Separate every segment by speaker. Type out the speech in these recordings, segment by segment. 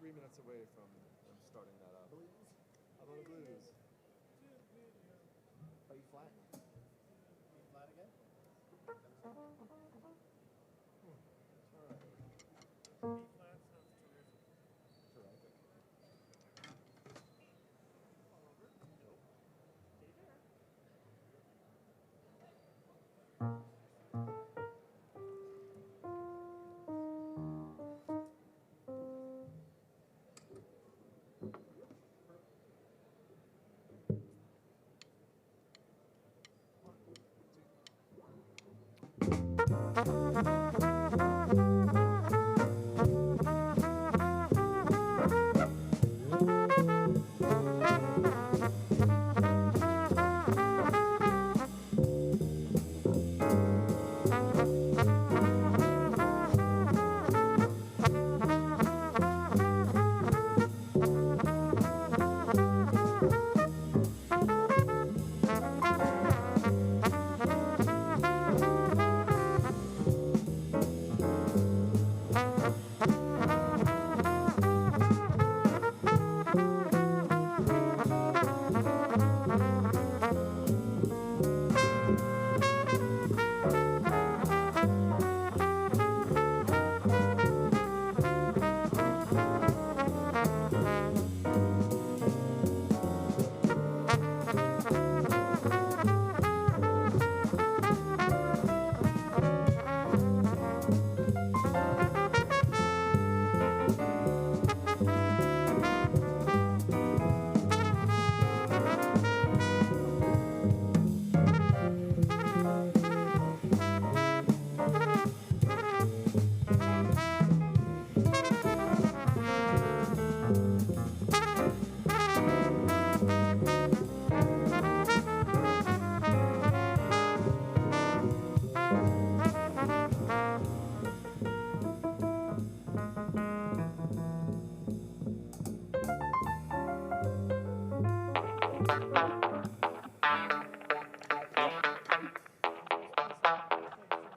Speaker 1: 3 minutes away from them starting that up. How about a blues?
Speaker 2: Are you flat? Flat again?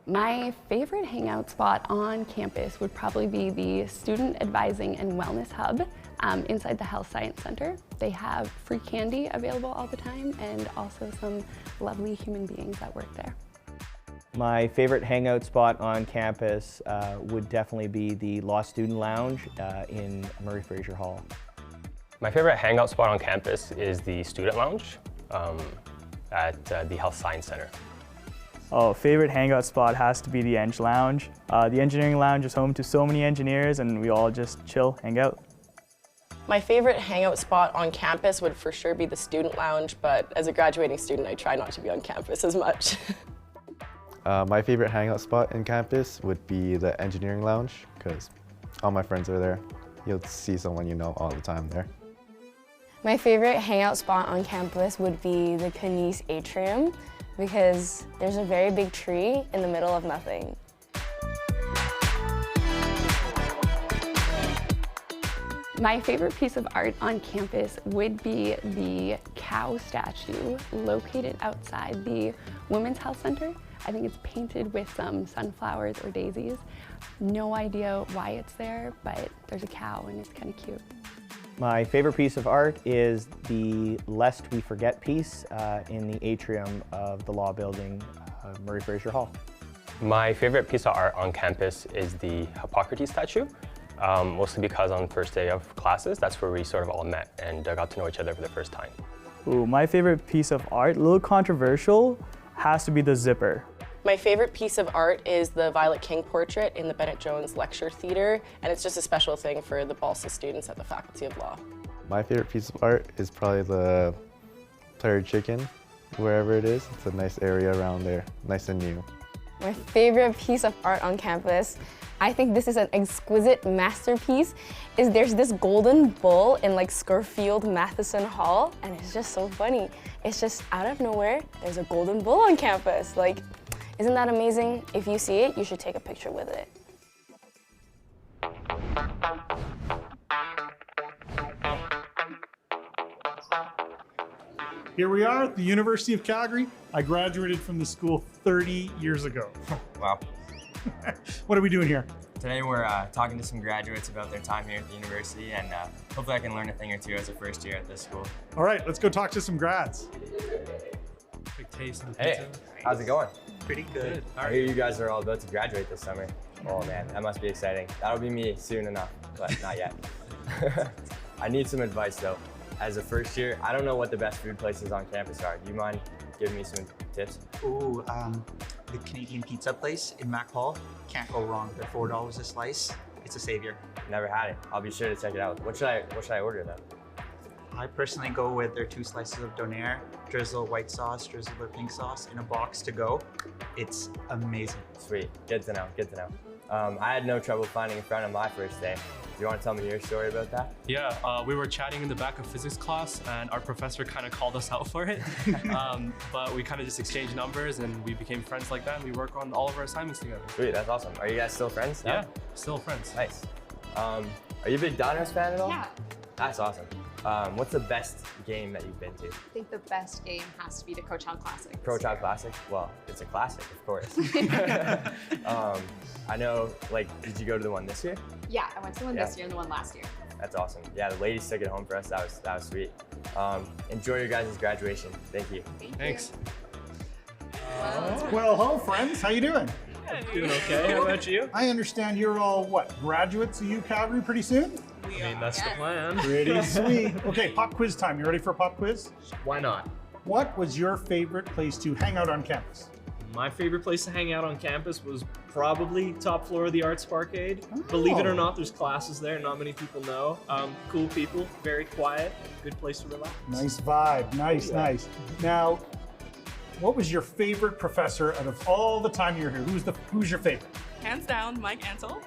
Speaker 3: My favorite hangout spot on campus would probably be the Student Advising and Wellness Hub inside the Health Science Center. They have free candy available all the time and also some lovely human beings that work there.
Speaker 4: My favorite hangout spot on campus would definitely be the Law Student Lounge in Murray Fraser Hall.
Speaker 5: My favorite hangout spot on campus is the Student Lounge at the Health Science Center.
Speaker 6: Oh, favorite hangout spot has to be the Eng Lounge. The engineering lounge is home to so many engineers and we all just chill, hang out.
Speaker 7: My favorite hangout spot on campus would for sure be the student lounge, but as a graduating student, I try not to be on campus as much.
Speaker 8: My favorite hangout spot in campus would be the engineering lounge because all my friends are there. You'll see someone you know all the time there.
Speaker 9: My favorite hangout spot on campus would be the Knies atrium because there's a very big tree in the middle of nothing.
Speaker 3: My favorite piece of art on campus would be the cow statue located outside the Women's Health Center. I think it's painted with some sunflowers or daisies. No idea why it's there, but there's a cow and it's kind of cute.
Speaker 4: My favorite piece of art is the Lest We Forget piece in the atrium of the law building, Murray Fraser Hall.
Speaker 5: My favorite piece of art on campus is the Hippocrates statue, mostly because on the first day of classes, that's where we sort of all met and got to know each other for the first time.
Speaker 6: Ooh, my favorite piece of art, a little controversial, has to be the zipper.
Speaker 7: My favorite piece of art is the Violet King portrait in the Bennett Jones Lecture Theatre, and it's just a special thing for the BALSA students at the Faculty of Law.
Speaker 8: My favorite piece of art is probably the Third Chicken, wherever it is. It's a nice area around there, nice and new.
Speaker 9: My favorite piece of art on campus, I think this is an exquisite masterpiece, is there's this golden bull in like Scurfield Matheson Hall, and it's just so funny. It's just out of nowhere, there's a golden bull on campus. Like, isn't that amazing? If you see it, you should take a picture with it.
Speaker 10: Here we are at the University of Calgary. I graduated from the school 30 years ago.
Speaker 11: Wow.
Speaker 10: What are we doing here?
Speaker 11: Today we're talking to some graduates about their time here at the university, and hopefully I can learn a thing or two as a first year at this school.
Speaker 10: All right, let's go talk to some grads.
Speaker 1: Quick taste of the
Speaker 11: Hey,
Speaker 1: pizza.
Speaker 11: how's it going?
Speaker 1: Pretty good.
Speaker 11: I hear you guys are all about to graduate this summer. Oh man, that must be exciting. That'll be me soon enough, but not yet. I need some advice though. As a first year, I don't know what the best food places on campus are. Do you mind giving me some tips?
Speaker 12: Ooh, the Canadian pizza place in Mac Hall. Can't go wrong. They're $4 a slice. It's a savior.
Speaker 11: Never had it. I'll be sure to check it out. What should I order though?
Speaker 12: I personally go with their 2 slices of donair, drizzle white sauce, drizzle their pink sauce in a box to go. It's amazing.
Speaker 11: Sweet. Good to know. Good to know. I had no trouble finding a friend on my first day. Do you want to tell me your story about that?
Speaker 1: Yeah, we were chatting in the back of physics class and our professor kind of called us out for it. But we kind of just exchanged numbers and we became friends like that and we work on all of our assignments together.
Speaker 11: Sweet, that's awesome. Are you guys still friends now?
Speaker 1: Yeah, still friends.
Speaker 11: Nice. Are you a big Dinos fan at all?
Speaker 13: Yeah.
Speaker 11: That's awesome. What's the best game that you've been to?
Speaker 13: I think the best game has to be the Coachella Classic.
Speaker 11: Coachella Classic? Well, it's a classic, of course. I know, did you go to the one this year?
Speaker 13: Yeah, I went to the one this year and the one last year.
Speaker 11: That's awesome. Yeah, the ladies took it home for us. That was sweet. Enjoy your guys' graduation. Thank you.
Speaker 1: Thanks.
Speaker 10: Well, hello friends, how you doing?
Speaker 1: Doing okay, how about you?
Speaker 10: I understand you're all, what, graduates of U Calgary pretty soon?
Speaker 1: I mean, that's the plan.
Speaker 10: Pretty sweet. Okay, pop quiz time. You ready for a pop quiz?
Speaker 14: Why not?
Speaker 10: What was your favorite place to hang out on campus?
Speaker 14: My favorite place to hang out on campus was probably top floor of the Arts Parkade. Believe it or not, there's classes there. Not many people know. Cool people, very quiet, good place to relax.
Speaker 10: Nice vibe, nice. Now, what was your favorite professor out of all the time you were here? Who's your favorite?
Speaker 15: Hands down, Mike Ansel.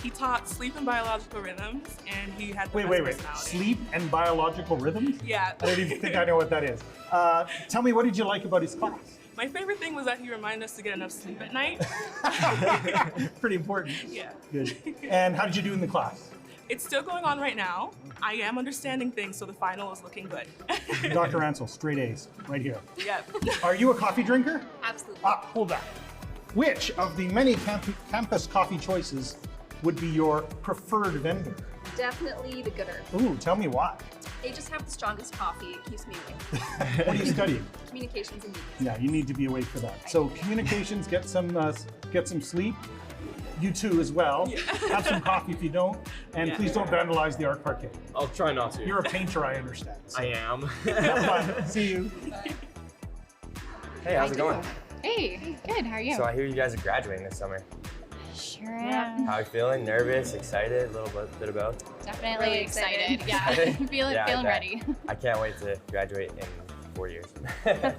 Speaker 15: He taught sleep and biological rhythms, and he had the
Speaker 10: Wait.
Speaker 15: best personality.
Speaker 10: Sleep and biological rhythms?
Speaker 15: Yeah.
Speaker 10: I don't even think I know what that is. Tell me, what did you like about his class?
Speaker 15: My favorite thing was that he reminded us to get enough sleep at night.
Speaker 10: Pretty important.
Speaker 15: Yeah.
Speaker 10: Good. And how did you do in the class?
Speaker 15: It's still going on right now. I am understanding things, so the final is looking good.
Speaker 10: Dr. Ansel, straight A's, right here.
Speaker 15: Yep.
Speaker 10: Are you a coffee drinker?
Speaker 13: Absolutely.
Speaker 10: Hold that. Which of the many campus coffee choices would be your preferred vendor?
Speaker 13: Definitely the gooder.
Speaker 10: Ooh, tell me why.
Speaker 13: They just have the strongest coffee. It keeps me awake.
Speaker 10: What are you studying?
Speaker 13: Communications and media.
Speaker 10: Yeah, you need to be awake for that. So communications, get some sleep. You too as well. Yeah. Have some coffee if you don't. And please don't vandalize the art parquet.
Speaker 14: I'll try not to.
Speaker 10: You're a painter, I understand. So.
Speaker 14: I am.
Speaker 10: Have fun. See you.
Speaker 11: Hey, how's it going?
Speaker 13: Hey, good. How are you?
Speaker 11: So I hear you guys are graduating this summer.
Speaker 13: Sure am.
Speaker 11: How are you feeling? Nervous? Excited? A little bit of both?
Speaker 13: Definitely
Speaker 9: Really
Speaker 13: excited.
Speaker 9: excited.
Speaker 13: Yeah, feeling
Speaker 11: Yeah, I bet.
Speaker 13: ready.
Speaker 11: I can't wait to graduate in 4 years.
Speaker 9: Honestly,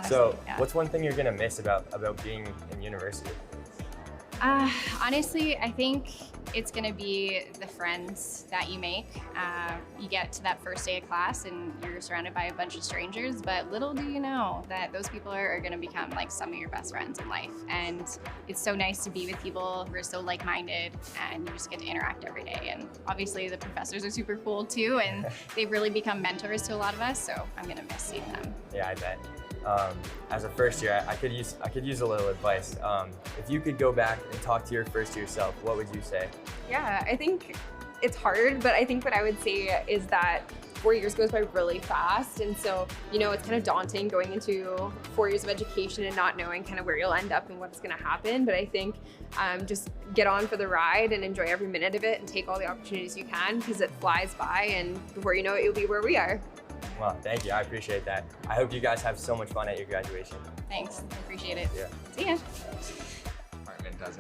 Speaker 11: So,
Speaker 9: yeah.
Speaker 11: what's one thing you're gonna miss about being in university?
Speaker 9: Honestly, I think it's gonna be the friends that you make. You get to that first day of class and you're surrounded by a bunch of strangers, but little do you know that those people are gonna become like some of your best friends in life. And it's so nice to be with people who are so like-minded and you just get to interact every day. And obviously the professors are super cool too, and they've really become mentors to a lot of us, so I'm gonna miss seeing them.
Speaker 11: Yeah, I bet. As a first year, I could use a little advice. If you could go back and talk to your first year self, what would you say?
Speaker 16: Yeah, I think it's hard, but I think what I would say is that 4 years goes by really fast. And so, it's kind of daunting going into 4 years of education and not knowing kind of where you'll end up and what's going to happen. But I think just get on for the ride and enjoy every minute of it and take all the opportunities you can, because it flies by, and before you know it, you'll be where we are.
Speaker 11: Well, thank you. I appreciate that. I hope you guys have so much fun at your graduation.
Speaker 9: Thanks, I appreciate it.
Speaker 11: Yeah.
Speaker 9: See ya.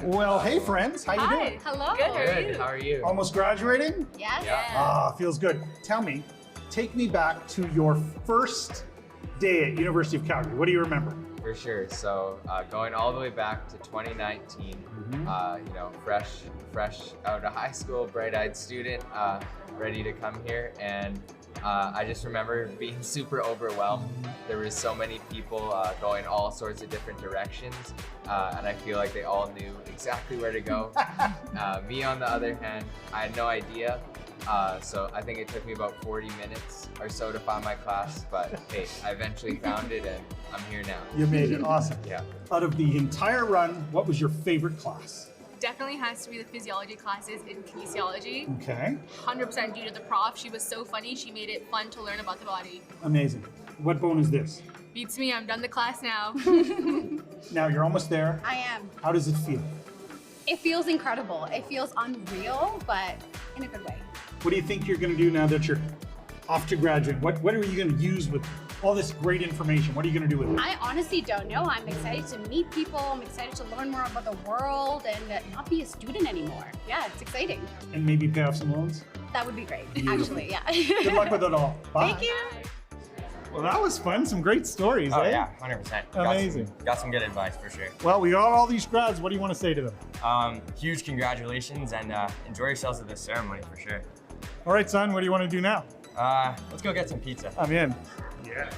Speaker 10: Well, hey friends, how you doing?
Speaker 9: Hello.
Speaker 14: Good, how are you?
Speaker 10: Almost graduating?
Speaker 9: Yes.
Speaker 10: Ah, feels good. Tell me, take me back to your first day at University of Calgary. What do you remember?
Speaker 17: For sure. So going all the way back to 2019, fresh out of high school, bright-eyed student, ready to come here, and I just remember being super overwhelmed. There was so many people going all sorts of different directions, and I feel like they all knew exactly where to go. Me, on the other hand, I had no idea. So I think it took me about 40 minutes or so to find my class, but hey, I eventually found it and I'm here now.
Speaker 10: You made it, awesome.
Speaker 17: Yeah.
Speaker 10: Out of the entire run, what was your favorite class?
Speaker 18: definitely has to be the physiology classes in kinesiology.
Speaker 10: Okay.
Speaker 18: 100% due to the prof. She was so funny. She made it fun to learn about the body.
Speaker 10: Amazing. What bone is this?
Speaker 18: Beats me. I'm done the class now.
Speaker 10: Now you're almost there.
Speaker 19: I am.
Speaker 10: How does it feel?
Speaker 19: It feels incredible. It feels unreal, but in a good way.
Speaker 10: What do you think you're going to do now that you're off to graduate? What are you going to use with all this great information? What are you going to do with it?
Speaker 19: I honestly don't know. I'm excited to meet people. I'm excited to learn more about the world and not be a student anymore. Yeah, it's exciting.
Speaker 10: And maybe pay off some loans?
Speaker 19: That would be great,
Speaker 10: Beautiful.
Speaker 19: actually, yeah.
Speaker 10: Good luck with it all. Bye.
Speaker 19: Thank you.
Speaker 10: Well, that was fun. Some great stories,
Speaker 11: Oh
Speaker 10: eh?
Speaker 11: yeah, 100%.
Speaker 10: Amazing.
Speaker 11: Got some good advice for sure.
Speaker 10: Well, we got all these grads. What do you want to say to them?
Speaker 11: Huge congratulations and enjoy yourselves at this ceremony for sure.
Speaker 10: All right, son, what do you want to do now?
Speaker 11: Let's go get some pizza.
Speaker 10: I'm in. Yeah.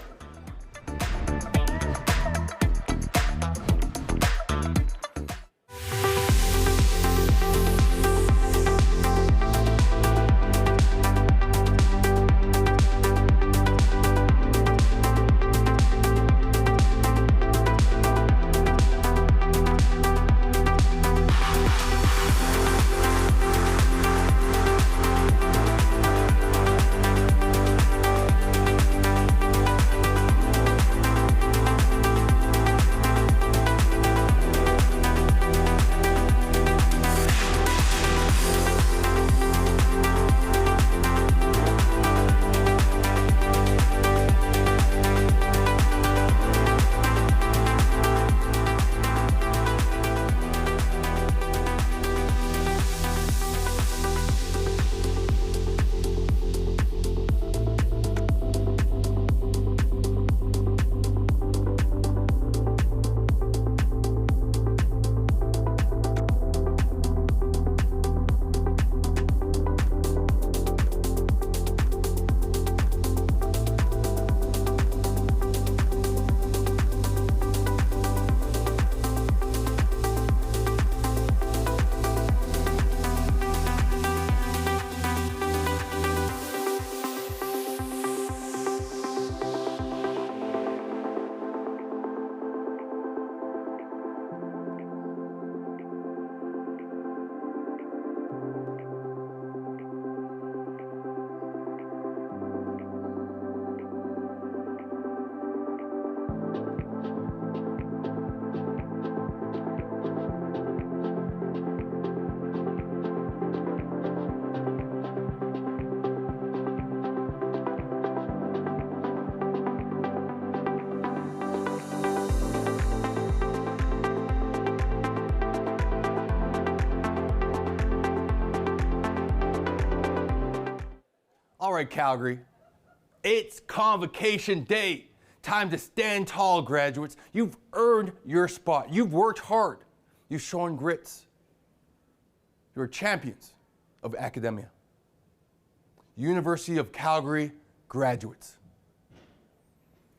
Speaker 20: All right, Calgary, it's Convocation Day. Time to stand tall, graduates. You've earned your spot. You've worked hard. You've shown grits. You're champions of academia. University of Calgary graduates.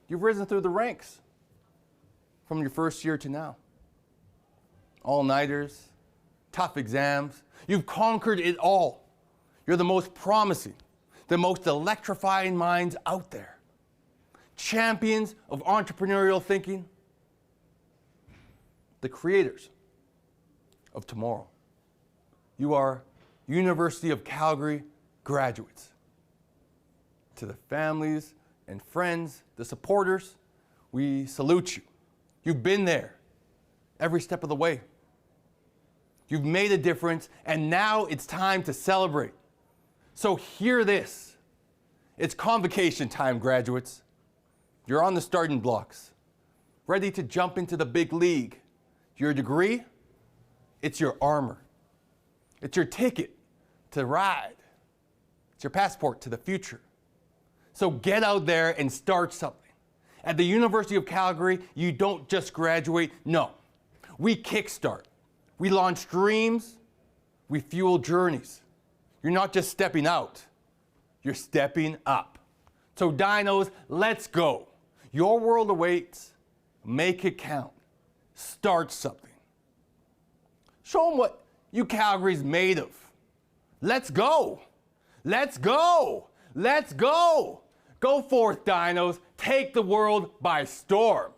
Speaker 20: You've risen through the ranks from your first year to now. All-nighters, tough exams. You've conquered it all. You're the most promising, the most electrifying minds out there. Champions of entrepreneurial thinking, the creators of tomorrow. You are University of Calgary graduates. To the families and friends, the supporters, we salute you. You've been there every step of the way. You've made a difference, and now it's time to celebrate. So hear this. It's convocation time, graduates. You're on the starting blocks, ready to jump into the big league. Your degree, it's your armor. It's your ticket to ride. It's your passport to the future. So get out there and start something. At the University of Calgary, you don't just graduate, no. We kickstart. We launch dreams. We fuel journeys. You're not just stepping out, you're stepping up. So dinos, let's go. Your world awaits. Make it count. Start something. Show them what UCalgary's made of. Let's go. Let's go. Let's go. Go forth, dinos. Take the world by storm.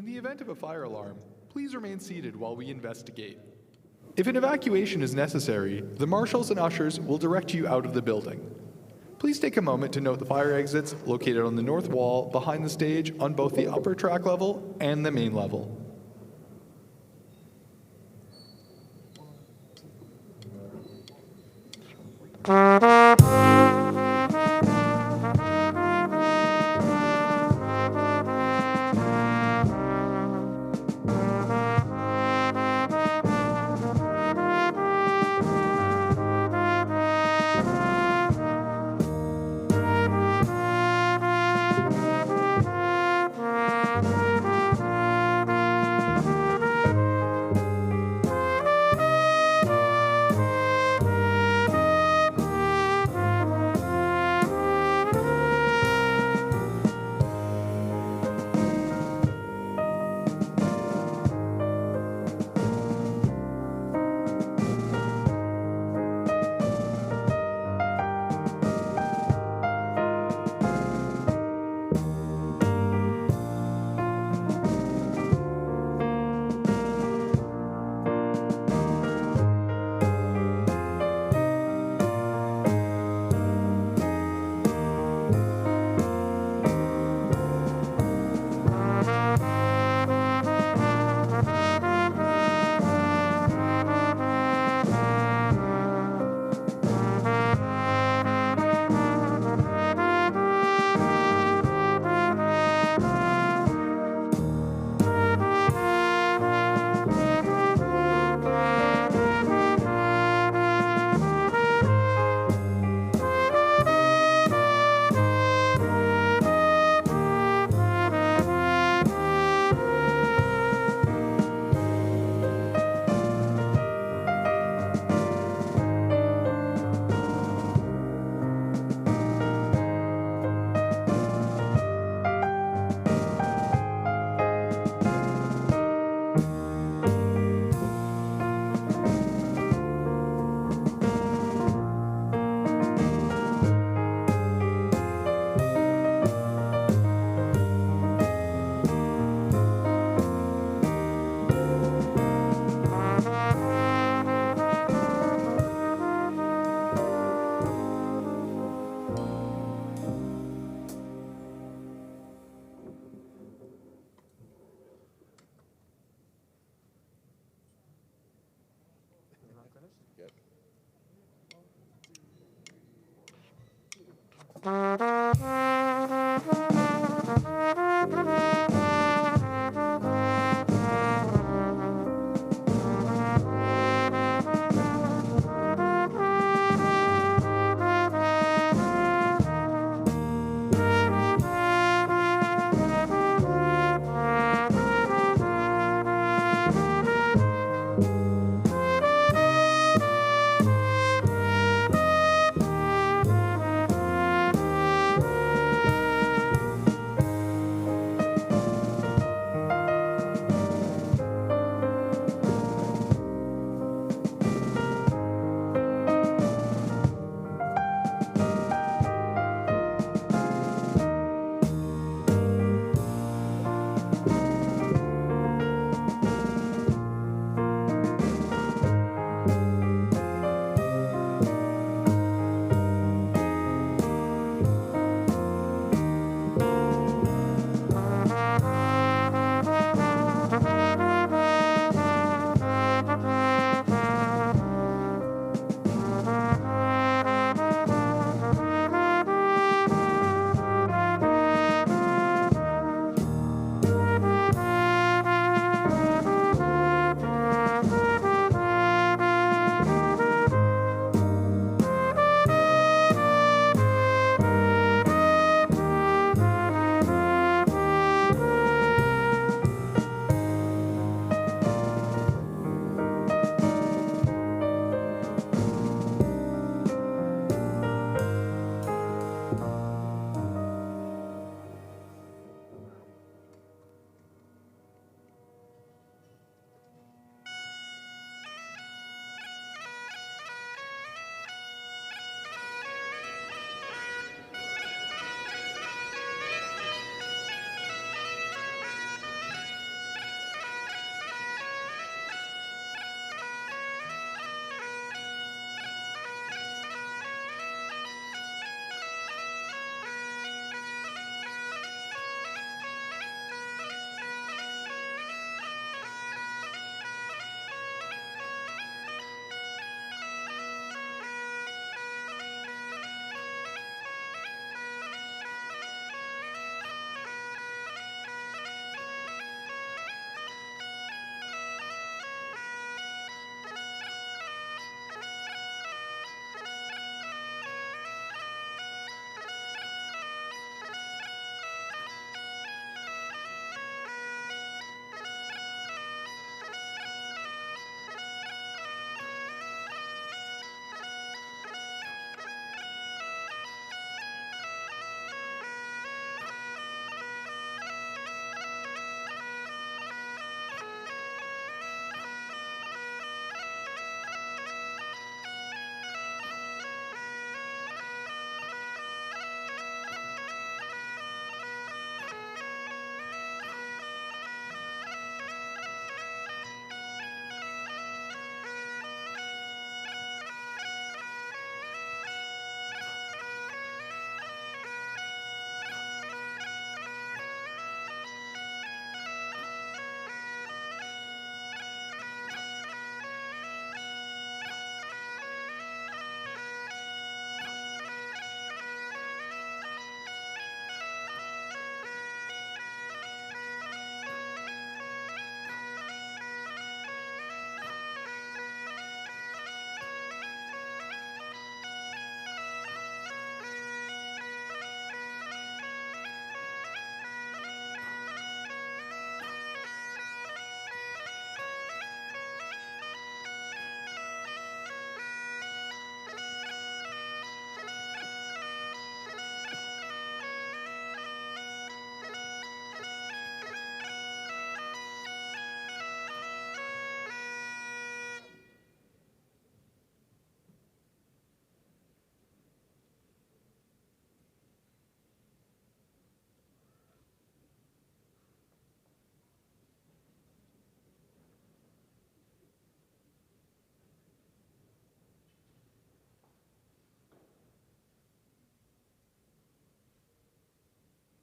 Speaker 21: In the event of a fire alarm, please remain seated while we investigate. If an evacuation is necessary, the marshals and ushers will direct you out of the building. Please take a moment to note the fire exits located on the north wall behind the stage on both the upper track level and the main level.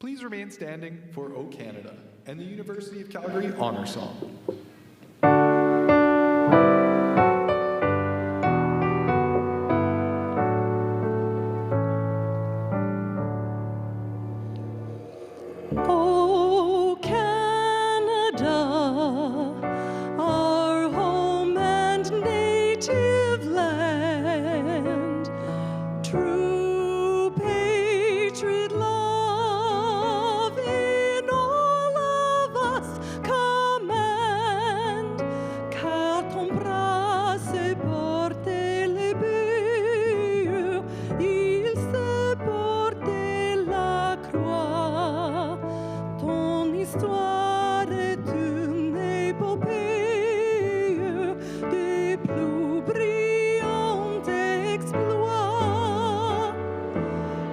Speaker 21: Please remain standing for O Canada and the University of Calgary Honor Song.
Speaker 2: O Canada, our home and native land, true patriot love in all of us command, car ton bras se porte les bœufs, il se porte la croix. Ton histoire est une épopée des plus brillants exploits.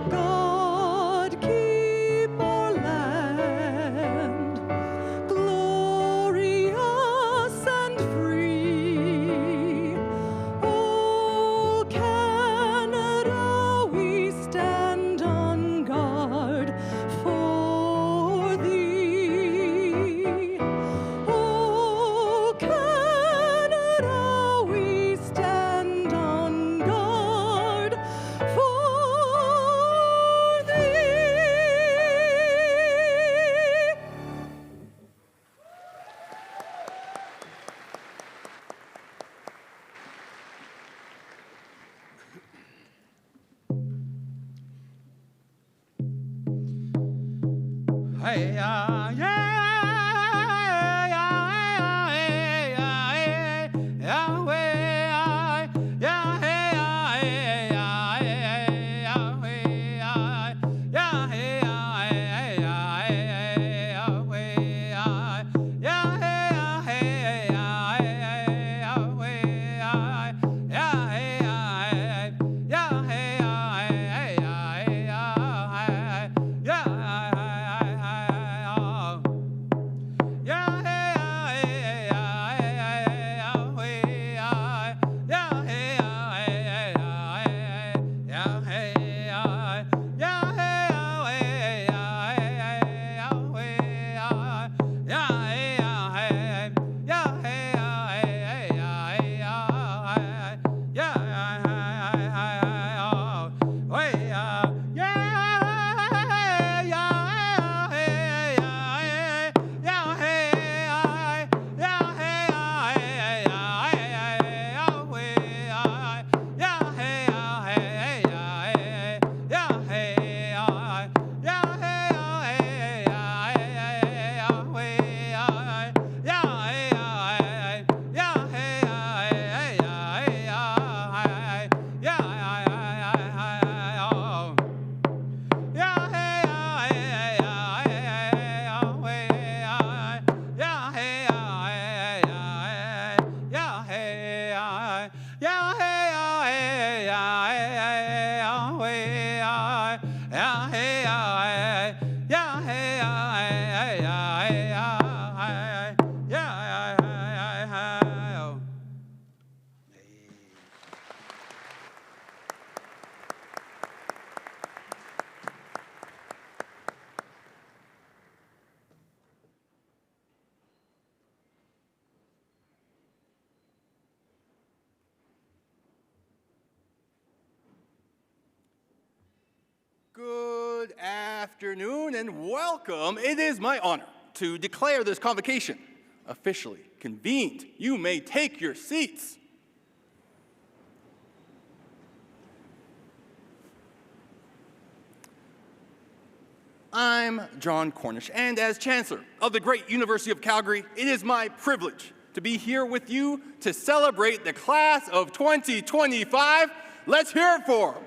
Speaker 2: God keep our land glorious and free. Oh Canada, we stand on guard for thee. Oh Canada, we stand on guard for thee.
Speaker 22: Hey, yeah, yeah,
Speaker 20: Good afternoon and welcome. It is my honor to declare this convocation officially convened. You may take your seats. I'm John Cornish, and as Chancellor of the great University of Calgary, it is my privilege to be here with you to celebrate the class of 2025. Let's hear it for them.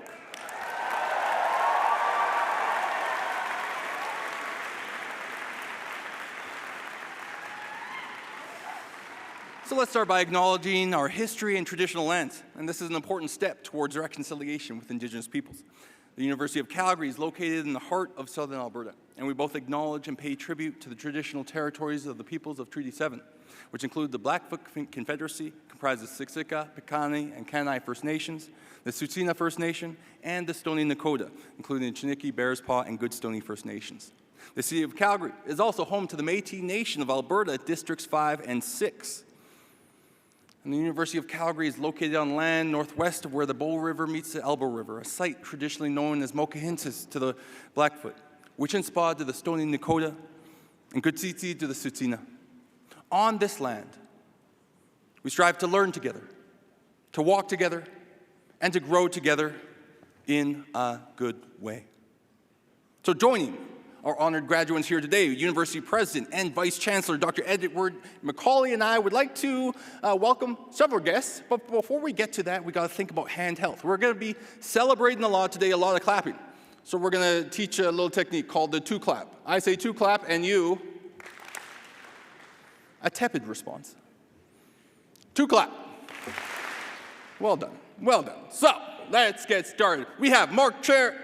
Speaker 20: So let's start by acknowledging our history and traditional lands, and this is an important step towards reconciliation with Indigenous peoples. The University of Calgary is located in the heart of southern Alberta, and we both acknowledge and pay tribute to the traditional territories of the peoples of Treaty 7, which include the Blackfoot Confederacy, comprised of Siksika, Piikani, and Kainai First Nations, the Tsuut'ina First Nation, and the Stoney Nakoda, including the Chiniki, Bearspaw, and Goodstoney First Nations. The city of Calgary is also home to the Métis Nation of Alberta Districts 5 and 6. And the University of Calgary is located on land northwest of where the Bow River meets the Elbow River, a site traditionally known as Mokahinsis to the Blackfoot, Wichinspah to the Stoney Nakoda, and Gutsitsi to the Tsutsina. On this land, we strive to learn together, to walk together, and to grow together in a good way. So joining our honored graduates here today, University President and Vice Chancellor Dr. Edward McCauley and I would like to welcome several guests, but before we get to that, we got to think about hand health. We're going to be celebrating a lot today, a lot of clapping. So we're going to teach a little technique called the two clap. I say two clap and you, a tepid response. Two clap. Well done, well done. So let's get started. We have Mark Chair.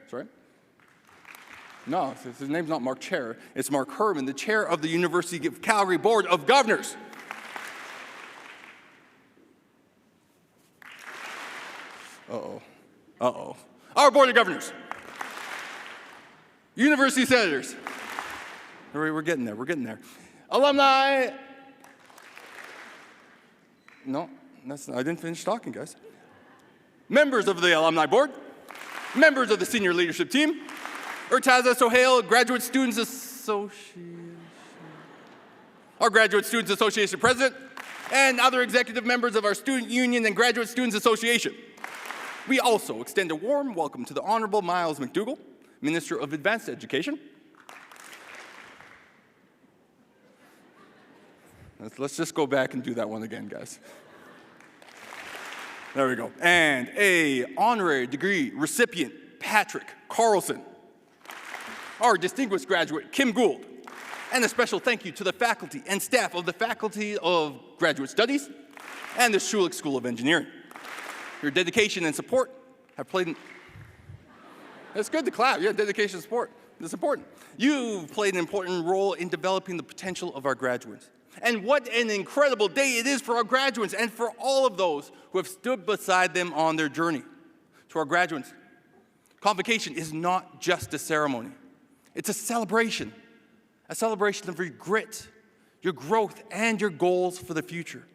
Speaker 20: Sorry? No, his name's not Mark Chair. It's Mark Herman, the chair of the University of Calgary Board of Governors. Uh-oh. Uh-oh. Our Board of Governors. University Senators. We're getting there. We're getting there. Alumni. No, I didn't finish talking, guys. Members of the Alumni Board. Members of the senior leadership team. Urtaza Sohail, Graduate Students Association. Our Graduate Students Association President, and other executive members of our Student Union and Graduate Students Association. We also extend a warm welcome to the Honorable Miles McDougall, Minister of Advanced Education. Let's just go back and do that one again, guys. There we go. And a honorary degree recipient, Patrick Carlson. Our distinguished graduate, Kim Gould. And a special thank you to the faculty and staff of the Faculty of Graduate Studies and the Schulich School of Engineering. Your dedication and support have played an... It's good to clap. Yeah, dedication and support. It's important. You've played an important role in developing the potential of our graduates. And what an incredible day it is for our graduates and for all of those who have stood beside them on their journey. To our graduates, Convocation is not just a ceremony. It's a celebration of your grit, your growth, and your goals for the future.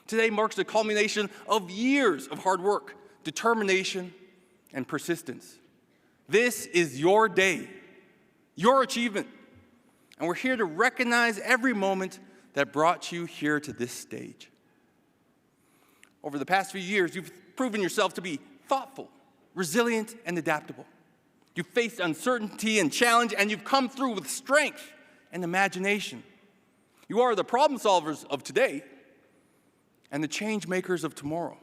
Speaker 20: Today marks the culmination of years of hard work, determination, and persistence. This is your day, your achievement, and we're here to recognize every moment that brought you here to this stage. Over the past few years, you've proven yourself to be thoughtful, resilient, and adaptable. You've faced uncertainty and challenge, and you've come through with strength and imagination. You are the problem solvers of today and the change makers of tomorrow.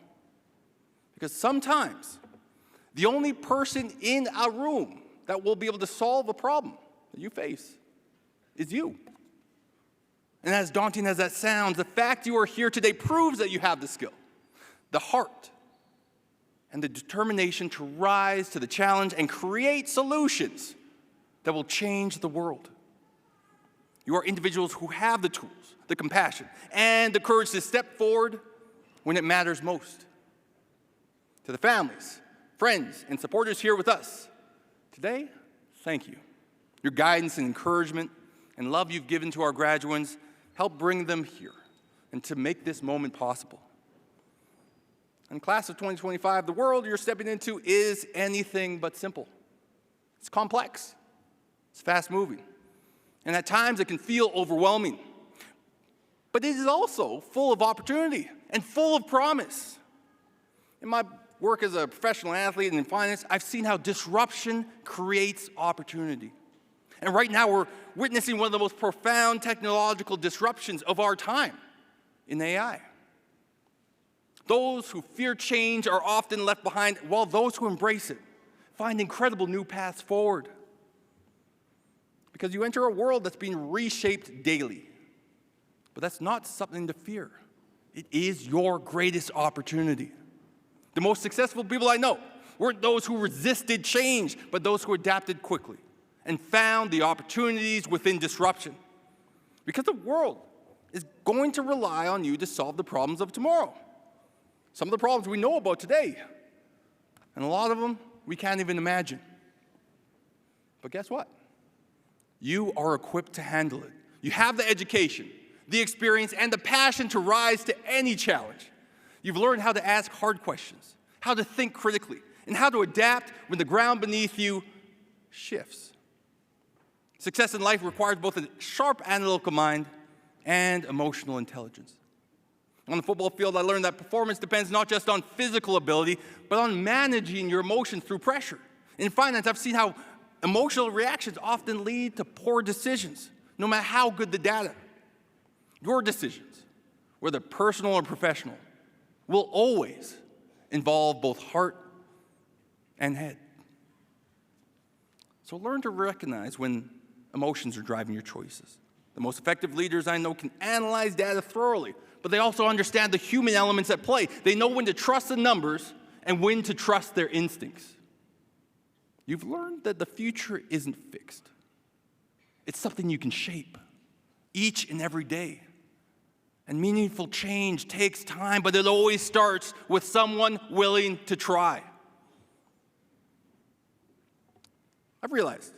Speaker 20: Because sometimes the only person in a room that will be able to solve a problem that you face is you. And as daunting as that sounds, the fact you are here today proves that you have the skill, the heart, and the determination to rise to the challenge and create solutions that will change the world. You are individuals who have the tools, the compassion, and the courage to step forward when it matters most. To the families, friends, and supporters here with us today, thank you. Your guidance and encouragement and love you've given to our graduates help bring them here and to make this moment possible. In class of 2025, the world you're stepping into is anything but simple. It's complex, it's fast-moving, and at times it can feel overwhelming. But it is also full of opportunity and full of promise. In my work as a professional athlete and in finance, I've seen how disruption creates opportunity. And right now we're witnessing one of the most profound technological disruptions of our time in AI. Those who fear change are often left behind, while those who embrace it find incredible new paths forward. Because you enter a world that's being reshaped daily. But that's not something to fear. It is your greatest opportunity. The most successful people I know weren't those who resisted change, but those who adapted quickly and found the opportunities within disruption. Because the world is going to rely on you to solve the problems of tomorrow. Some of the problems we know about today, and a lot of them we can't even imagine. But guess what? you are equipped to handle it. You have the education, the experience, and the passion to rise to any challenge. You've learned how to ask hard questions, how to think critically, and how to adapt when the ground beneath you shifts. Success in life requires both a sharp analytical mind and emotional intelligence. On the football field, I learned that performance depends not just on physical ability, but on managing your emotions through pressure. In finance, I've seen how emotional reactions often lead to poor decisions, no matter how good the data. Your decisions, whether personal or professional, will always involve both heart and head. So learn to recognize when emotions are driving your choices. The most effective leaders I know can analyze data thoroughly, but they also understand the human elements at play. They know when to trust the numbers and when to trust their instincts. You've learned that the future isn't fixed. It's something you can shape each and every day. And meaningful change takes time, but it always starts with someone willing to try. I've realized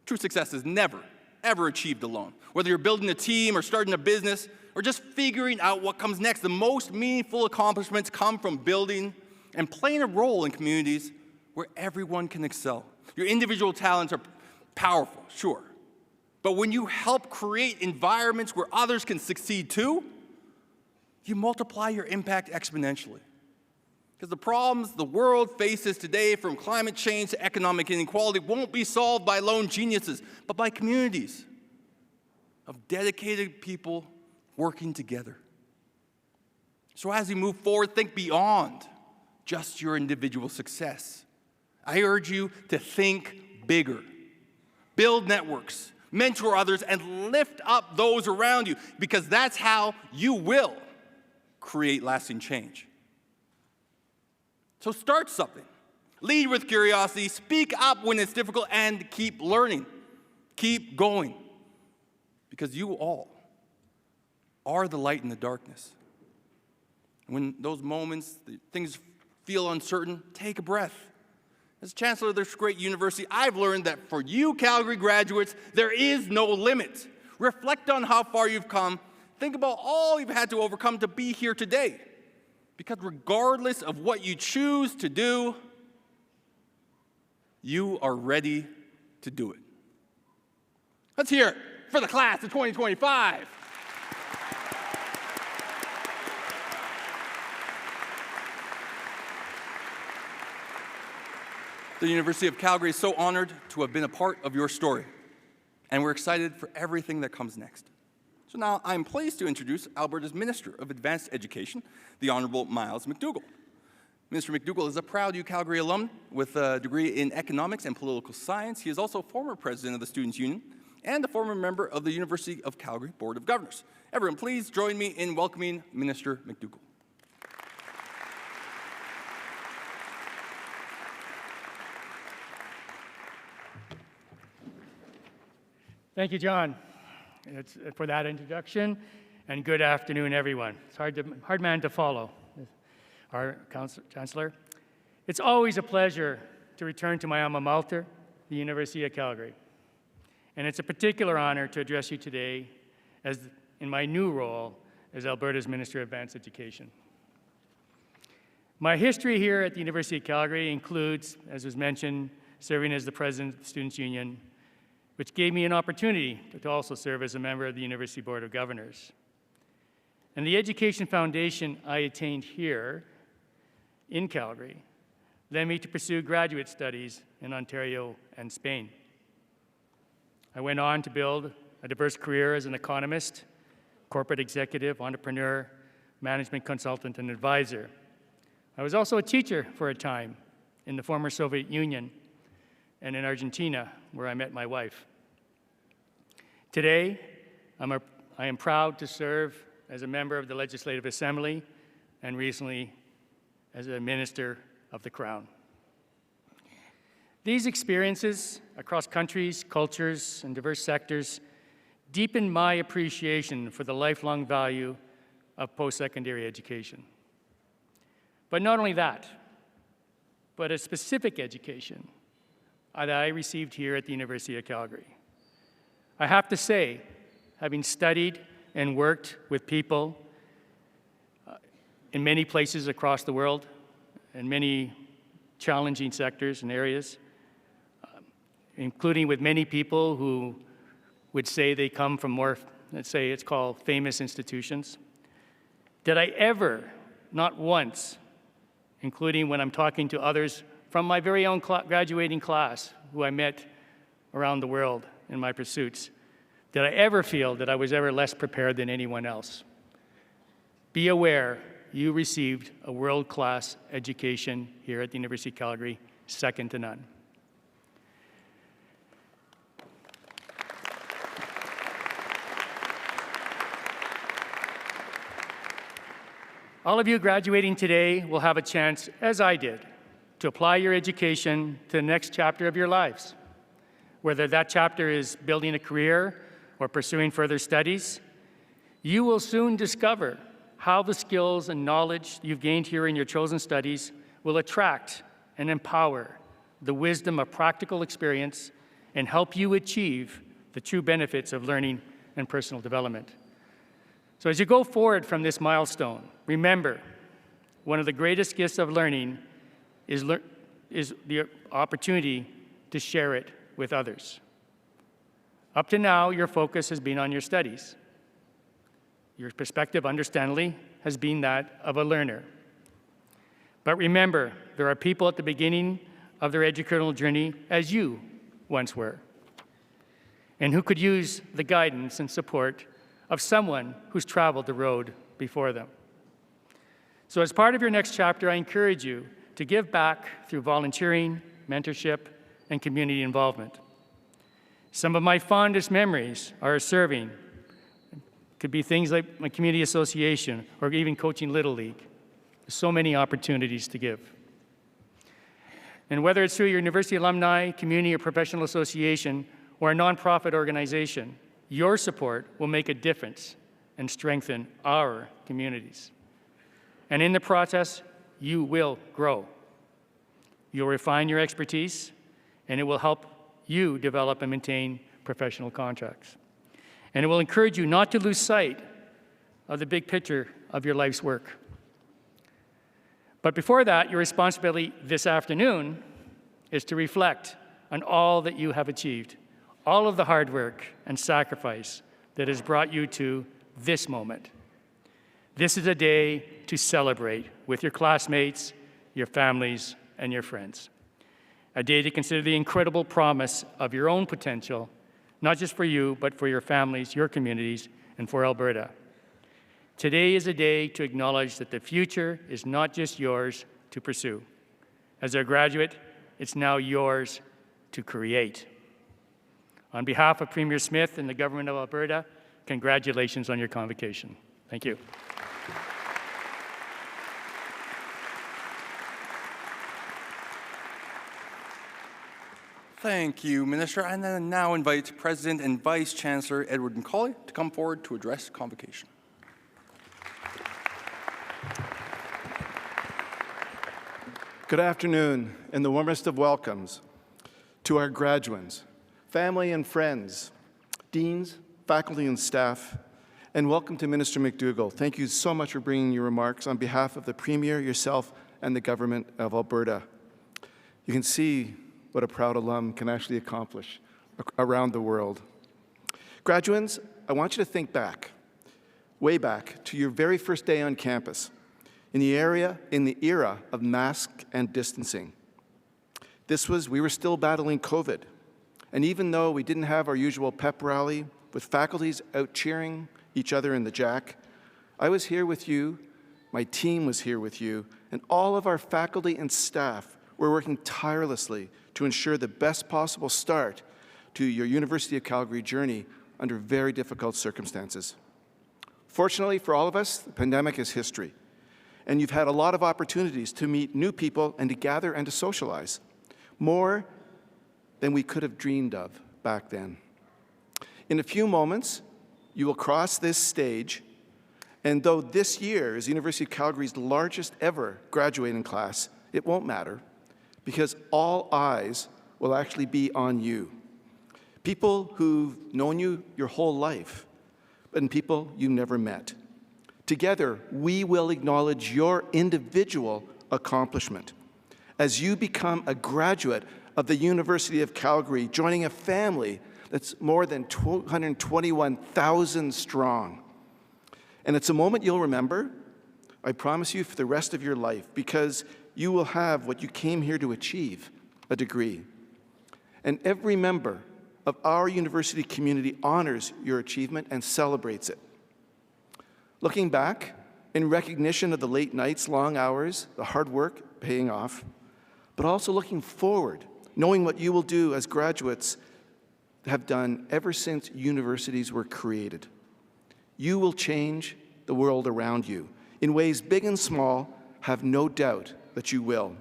Speaker 20: true success is never, ever achieved alone. Whether you're building a team or starting a business or just figuring out what comes next, the most meaningful accomplishments come from building and playing a role in communities where everyone can excel. Your individual talents are powerful, sure. But when you help create environments where others can succeed too, you multiply your impact exponentially. Because the problems the world faces today, from climate change to economic inequality, won't be solved by lone geniuses, but by communities of dedicated people working together. So as you move forward, think beyond just your individual success. I urge you to think bigger. Build networks, mentor others, and lift up those around you, because that's how you will create lasting change. So start something. Lead with curiosity, speak up when it's difficult, and keep learning. Keep going. Because you all are the light in the darkness. When those moments, things feel uncertain, take a breath. As chancellor of this great university, I've learned that for you Calgary graduates, there is no limit. Reflect on how far you've come. Think about all you've had to overcome to be here today. Because regardless of what you choose to do, you are ready to do it. Let's hear it for the class of 2025. The University of Calgary is so honored to have been a part of your story, and we're excited for everything that comes next. So now I'm pleased to introduce Alberta's Minister of Advanced Education, the Honourable Miles McDougall. Minister McDougall is a proud UCalgary alum with a degree in economics and political science. He is also former president of the Students' Union and a former member of the University of Calgary Board of Governors. Everyone, please join me in welcoming Minister McDougall.
Speaker 3: Thank you, John, for that introduction, and good afternoon, everyone. It's hard man to follow, our Chancellor. It's always a pleasure to return to my alma mater, the University of Calgary. And it's a particular honor to address you today in my new role as Alberta's Minister of Advanced Education. My history here at the University of Calgary includes, as was mentioned, serving as the President of the Students' Union, which gave me an opportunity to also serve as a member of the University Board of Governors. And the education foundation I attained here in Calgary led me to pursue graduate studies in Ontario and Spain. I went on to build a diverse career as an economist, corporate executive, entrepreneur, management consultant, and advisor. I was also a teacher for a time in the former Soviet Union and in Argentina, where I met my wife. Today, I am proud to serve as a member of the Legislative Assembly and recently as a Minister of the Crown. These experiences across countries, cultures, and diverse sectors deepen my appreciation for the lifelong value of post-secondary education. But not only that, but a specific education that I received here at the University of Calgary. I have to say, having studied and worked with people in many places across the world, in many challenging sectors and areas, including with many people who would say they come from more, let's say it's called famous institutions. Did I ever, not once, including when I'm talking to others from my very own graduating class who I met around the world in my pursuits, did I ever feel that I was ever less prepared than anyone else? Be aware you received a world-class education here at the University of Calgary, second to none. All of you graduating today will have a chance, as I did, to apply your education to the next chapter of your lives. Whether that chapter is building a career or pursuing further studies, you will soon discover how the skills and knowledge you've gained here in your chosen studies will attract and empower the wisdom of practical experience and help you achieve the true benefits of learning and personal development. So as you go forward from this milestone, remember, one of the greatest gifts of learning is the opportunity to share it with others. Up to now, your focus has been on your studies. Your perspective, understandably, has been that of a learner. But remember, there are people at the beginning of their educational journey, as you once were, and who could use the guidance and support of someone who's traveled the road before them. So as part of your next chapter, I encourage you to give back through volunteering, mentorship, and community involvement. Some of my fondest memories are serving. It could be things like my community association or even coaching Little League. There's so many opportunities to give. And whether it's through your university alumni, community or professional association, or a nonprofit organization, your support will make a difference and strengthen our communities. And in the process, you will grow. You'll refine your expertise, and it will help you develop and maintain professional contracts. And it will encourage you not to lose sight of the big picture of your life's work. But before that, your responsibility this afternoon is to reflect on all that you have achieved, all of the hard work and sacrifice that has brought you to this moment. This is a day to celebrate with your classmates, your families, and your friends. A day to consider the incredible promise of your own potential, not just for you, but for your families, your communities, and for Alberta. Today is a day to acknowledge that the future is not just yours to pursue. As a graduate, it's now yours to create. On behalf of Premier Smith and the Government of Alberta, congratulations on your convocation. Thank you.
Speaker 20: Thank you, Minister. And then I now invite President and Vice Chancellor Edward Macaulay to come forward to address convocation.
Speaker 4: Good afternoon, and the warmest of welcomes to our graduates, family and friends, deans, faculty and staff, and welcome to Minister McDougall. Thank you so much for bringing your remarks on behalf of the Premier, yourself, and the Government of Alberta. You can see what a proud alum can actually accomplish around the world. Graduates, I want you to think back, way back, to your very first day on campus, in the era of mask and distancing. We were still battling COVID. And even though we didn't have our usual pep rally with faculties out cheering each other in the jack, I was here with you, my team was here with you, and all of our faculty and staff were working tirelessly to ensure the best possible start to your University of Calgary journey under very difficult circumstances. Fortunately for all of us, the pandemic is history, and you've had a lot of opportunities to meet new people and to gather and to socialize, more than we could have dreamed of back then. In a few moments, you will cross this stage, and though this year is University of Calgary's largest ever graduating class, it won't matter, because all eyes will actually be on you. people who've known you your whole life, and people you never met. Together, we will acknowledge your individual accomplishment as you become a graduate of the University of Calgary, joining a family that's more than 221,000 strong. And it's a moment you'll remember, I promise you, for the rest of your life, because you will have what you came here to achieve, a degree. And every member of our university community honors your achievement and celebrates it. Looking back, in recognition of the late nights, long hours, the hard work paying off, but also looking forward, knowing what you will do as graduates have done ever since universities were created. You will change the world around you in ways big and small. Have no doubt that you will.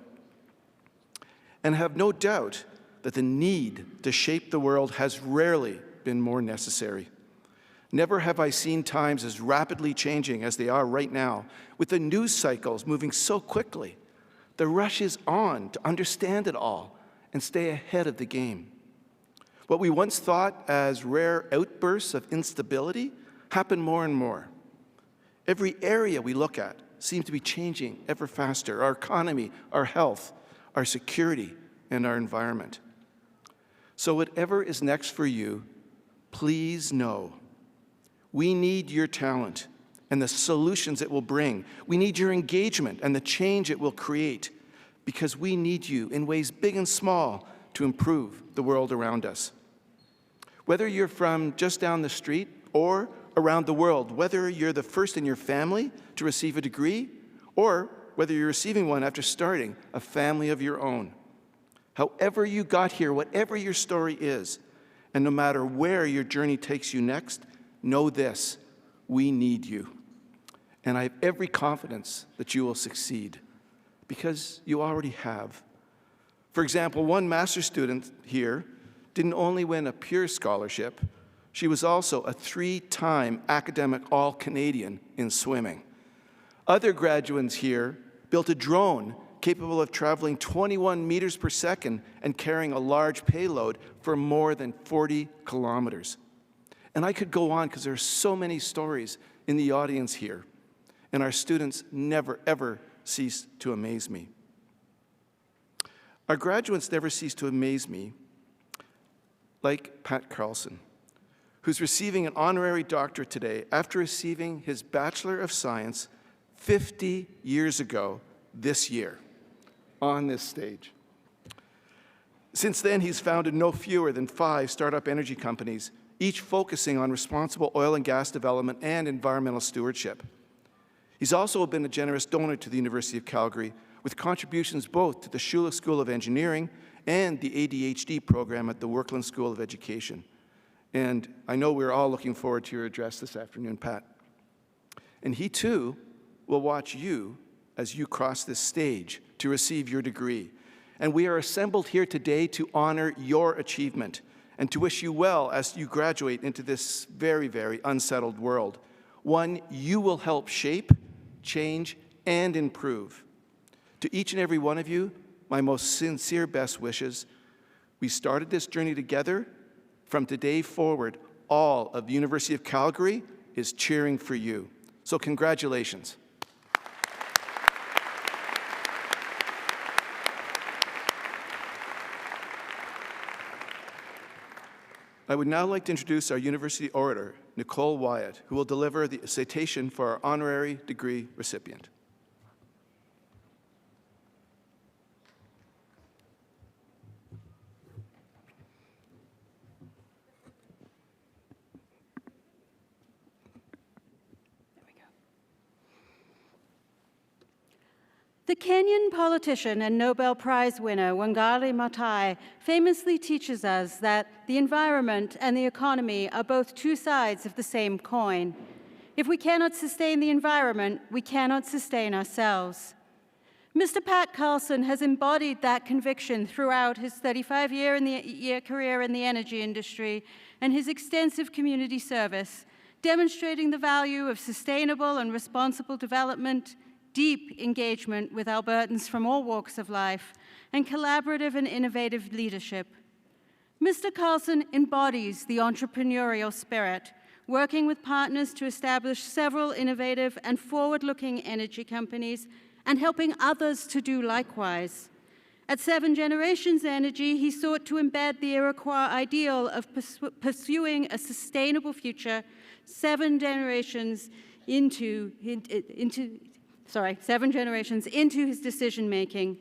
Speaker 4: And have no doubt that the need to shape the world has rarely been more necessary. Never have I seen times as rapidly changing as they are right now, with the news cycles moving so quickly. The rush is on to understand it all and stay ahead of the game. What we once thought as rare outbursts of instability happen more and more. Every area we look at seems to be changing ever faster: our economy, our health, our security, and our environment. So whatever is next for you, please know we need your talent and the solutions it will bring. We need your engagement and the change it will create, because we need you in ways big and small to improve the world around us. Whether you're from just down the street or around the world, whether you're the first in your family to receive a degree, or whether you're receiving one after starting a family of your own. However you got here, whatever your story is, and no matter where your journey takes you next, know this: we need you. And I have every confidence that you will succeed, because you already have. For example, one master's student here didn't only win a Pure Scholarship, she was also a 3-time academic All-Canadian in swimming. Other graduates here built a drone capable of traveling 21 meters per second and carrying a large payload for more than 40 kilometers. And I could go on because there are so many stories in the audience here, and our students never, ever cease to amaze me. Our graduates never cease to amaze me, like Pat Carlson, who's receiving an honorary doctorate today after receiving his Bachelor of Science 50 years ago this year on this stage. Since then, he's founded no fewer than 5 startup energy companies, each focusing on responsible oil and gas development and environmental stewardship. He's also been a generous donor to the University of Calgary, with contributions both to the Schulich School of Engineering and the ADHD program at the Workland School of Education. And I know we're all looking forward to your address this afternoon, Pat. And he too will watch you as you cross this stage to receive your degree. And we are assembled here today to honor your achievement and to wish you well as you graduate into this very, very unsettled world, one you will help shape, change, and improve. To each and every one of you, my most sincere best wishes. We started this journey together. From today forward, all of the University of Calgary is cheering for you. So congratulations. I would now like to introduce our university orator, Nicole Wyatt, who will deliver the citation for our honorary degree recipient.
Speaker 2: The Kenyan politician and Nobel Prize winner Wangari Maathai famously teaches us that the environment and the economy are both two sides of the same coin. If we cannot sustain the environment, we cannot sustain ourselves. Mr. Pat Carlson has embodied that conviction throughout his 35-year career in the energy industry and his extensive community service, demonstrating the value of sustainable and responsible development, deep engagement with Albertans from all walks of life, and collaborative and innovative leadership. Mr. Carlson embodies the entrepreneurial spirit, working with partners to establish several innovative and forward-looking energy companies and helping others to do likewise. At 7 Generations Energy, he sought to embed the Iroquois ideal of pursuing a sustainable future 7 generations into his decision-making.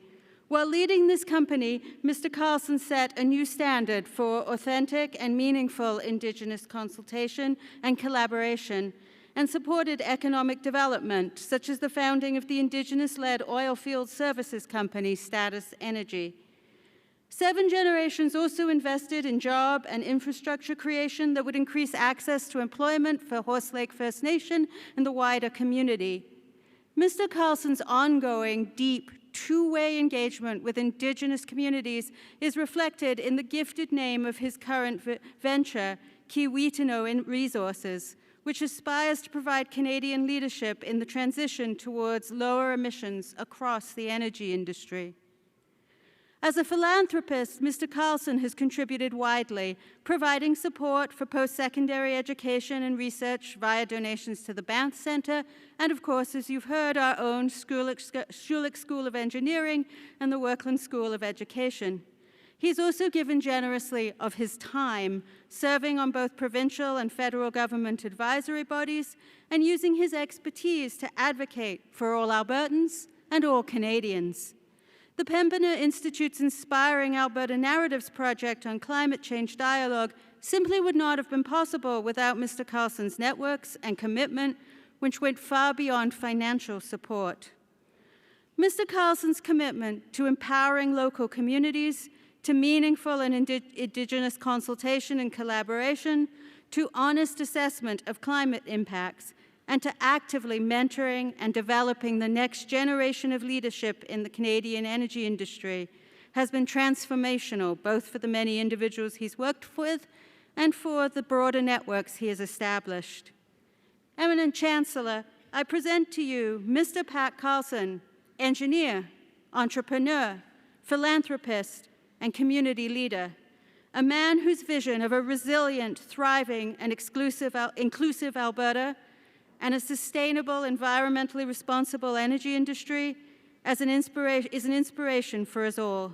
Speaker 2: While leading this company, Mr. Carlson set a new standard for authentic and meaningful Indigenous consultation and collaboration, and supported economic development, such as the founding of the Indigenous-led oilfield services company, Status Energy. 7 Generations also invested in job and infrastructure creation that would increase access to employment for Horse Lake First Nation and the wider community. Mr. Carlson's ongoing, deep, two-way engagement with Indigenous communities is reflected in the gifted name of his current venture, Kiwetino Resources, which aspires to provide Canadian leadership in the transition towards lower emissions across the energy industry. As a philanthropist, Mr. Carlson has contributed widely, providing support for post-secondary education and research via donations to the Banff Centre, and of course, as you've heard, our own Schulich School of Engineering and the Workland School of Education. He's also given generously of his time, serving on both provincial and federal government advisory bodies, and using his expertise to advocate for all Albertans and all Canadians. The Pembina Institute's Inspiring Alberta Narratives project on climate change dialogue simply would not have been possible without Mr. Carlson's networks and commitment, which went far beyond financial support. Mr. Carlson's commitment to empowering local communities, to meaningful and Indigenous consultation and collaboration, to honest assessment of climate impacts, and to actively mentoring and developing the next generation of leadership in the Canadian energy industry has been transformational, both for the many individuals he's worked with and for the broader networks he has established. Eminent Chancellor, I present to you Mr. Pat Carlson, engineer, entrepreneur, philanthropist, and community leader, a man whose vision of a resilient, thriving, and inclusive Alberta and a sustainable, environmentally responsible energy industry is an inspiration for us all.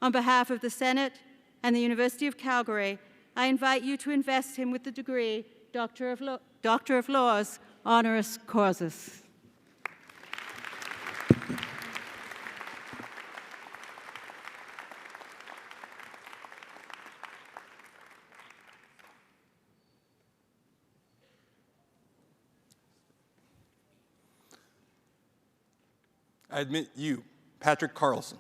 Speaker 2: On behalf of the Senate and the University of Calgary, I invite you to invest him with the degree Doctor of Laws, honoris causa.
Speaker 20: I admit you, Patrick Carlson,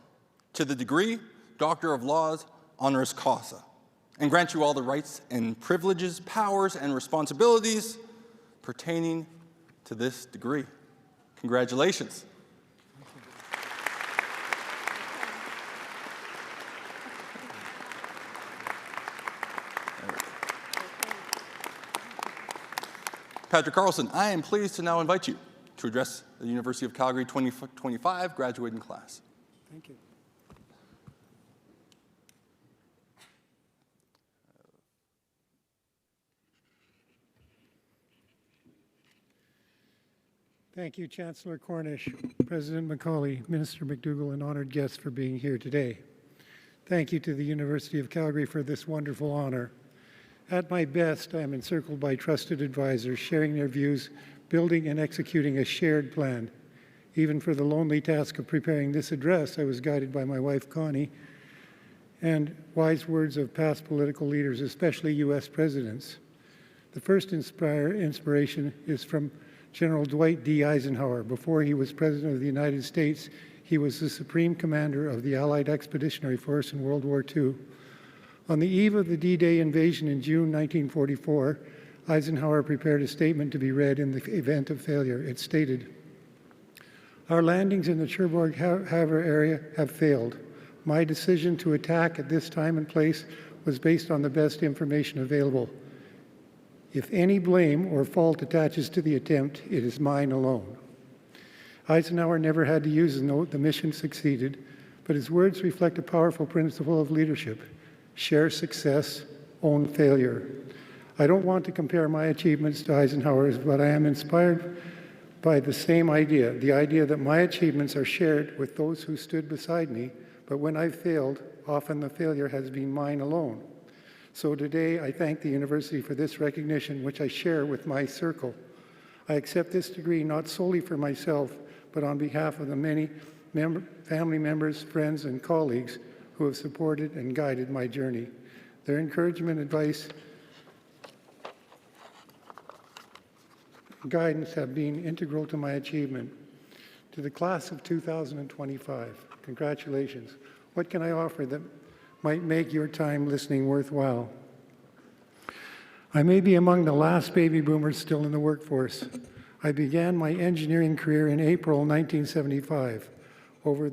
Speaker 20: to the degree Doctor of Laws, honoris causa, and grant you all the rights and privileges, powers, and responsibilities pertaining to this degree. Congratulations. Patrick Carlson, I am pleased to now invite you to address the University of Calgary 2025 graduating class.
Speaker 10: Thank you. Thank you, Chancellor Cornish, President Macaulay, Minister McDougall, and honored guests for being here today. Thank you to the University of Calgary for this wonderful honor. At my best, I am encircled by trusted advisors sharing their views, building and executing a shared plan. Even for the lonely task of preparing this address, I was guided by my wife, Connie, and wise words of past political leaders, especially U.S. presidents. The first inspiration is from General Dwight D. Eisenhower. Before he was President of the United States, he was the Supreme Commander of the Allied Expeditionary Force in World War II. On the eve of the D-Day invasion in June 1944, Eisenhower prepared a statement to be read in the event of failure. It stated, "Our landings in the Cherbourg Havre area have failed. My decision to attack at this time and place was based on the best information available. If any blame or fault attaches to the attempt, it is mine alone." Eisenhower never had to use the note, "The mission succeeded," but his words reflect a powerful principle of leadership. share success, own failure. I don't want to compare my achievements to Eisenhower's, but I am inspired by the same idea, the idea that my achievements are shared with those who stood beside me, but when I've failed, often the failure has been mine alone. So today, I thank the university for this recognition, which I share with my circle. I accept this degree not solely for myself, but on behalf of the many family members, friends, and colleagues who have supported and guided my journey. Their encouragement, advice, and guidance have been integral to my achievement. To the class of 2025, congratulations. What can I offer that might make your time listening worthwhile? I may be among the last baby boomers still in the workforce. I began my engineering career in April 1975. Over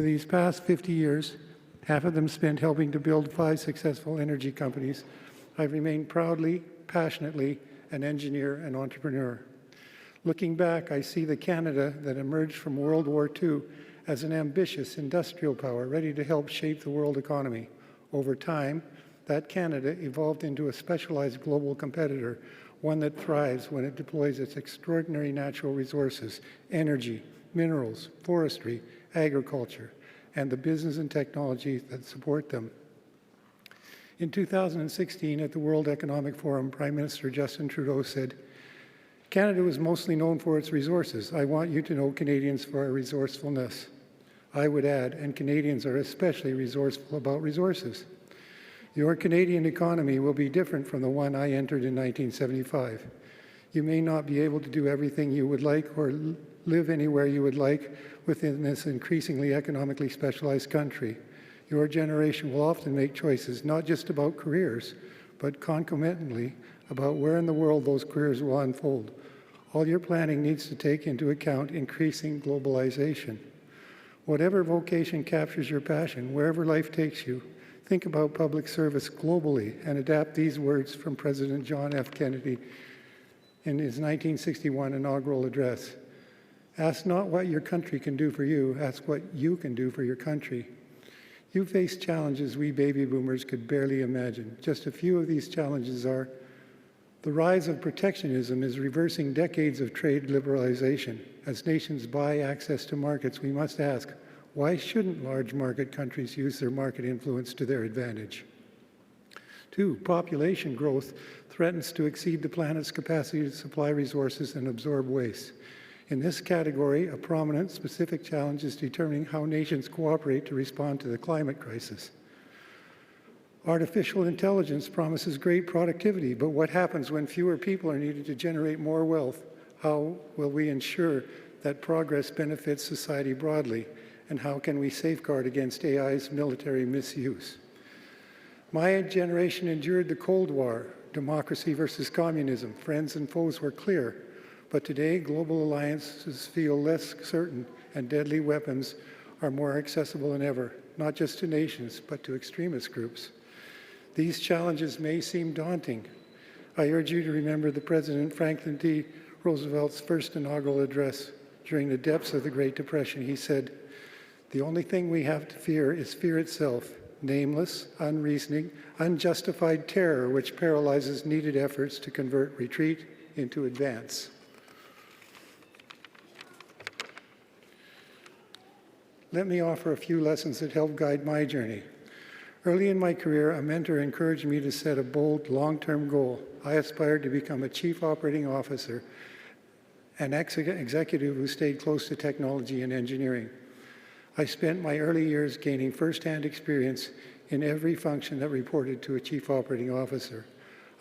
Speaker 10: these past 50 years, half of them spent helping to build 5 successful energy companies, I've remained proudly, passionately an engineer and entrepreneur. Looking back, I see the Canada that emerged from World War II as an ambitious industrial power ready to help shape the world economy. Over time, that Canada evolved into a specialized global competitor, one that thrives when it deploys its extraordinary natural resources, energy, minerals, forestry, agriculture, and the business and technology that support them. In 2016, at the World Economic Forum, Prime Minister Justin Trudeau said, "Canada was mostly known for its resources. I want you to know Canadians for our resourcefulness." I would add, and Canadians are especially resourceful about resources. Your Canadian economy will be different from the one I entered in 1975. You may not be able to do everything you would like or live anywhere you would like within this increasingly economically specialized country. Your generation will often make choices not just about careers, but concomitantly about where in the world those careers will unfold. All your planning needs to take into account increasing globalization. Whatever vocation captures your passion, wherever life takes you, think about public service globally and adapt these words from President John F. Kennedy in his 1961 inaugural address. Ask not what your country can do for you, ask what you can do for your country. You face challenges we baby boomers could barely imagine. Just a few of these challenges are: the rise of protectionism is reversing decades of trade liberalization. As nations buy access to markets, we must ask, why shouldn't large market countries use their market influence to their advantage? 2, population growth threatens to exceed the planet's capacity to supply resources and absorb waste. In this category, a prominent specific challenge is determining how nations cooperate to respond to the climate crisis. Artificial intelligence promises great productivity, but what happens when fewer people are needed to generate more wealth? How will we ensure that progress benefits society broadly? And how can we safeguard against AI's military misuse? My generation endured the Cold War, democracy versus communism. Friends and foes were clear. But today, global alliances feel less certain, and deadly weapons are more accessible than ever, not just to nations, but to extremist groups. These challenges may seem daunting. I urge you to remember the President Franklin D. Roosevelt's first inaugural address. During the depths of the Great Depression, he said, "The only thing we have to fear is fear itself, nameless, unreasoning, unjustified terror which paralyzes needed efforts to convert retreat into advance." Let me offer a few lessons that help guide my journey. Early in my career, a mentor encouraged me to set a bold, long-term goal. I aspired to become a chief operating officer, an executive who stayed close to technology and engineering. I spent my early years gaining firsthand experience in every function that reported to a chief operating officer.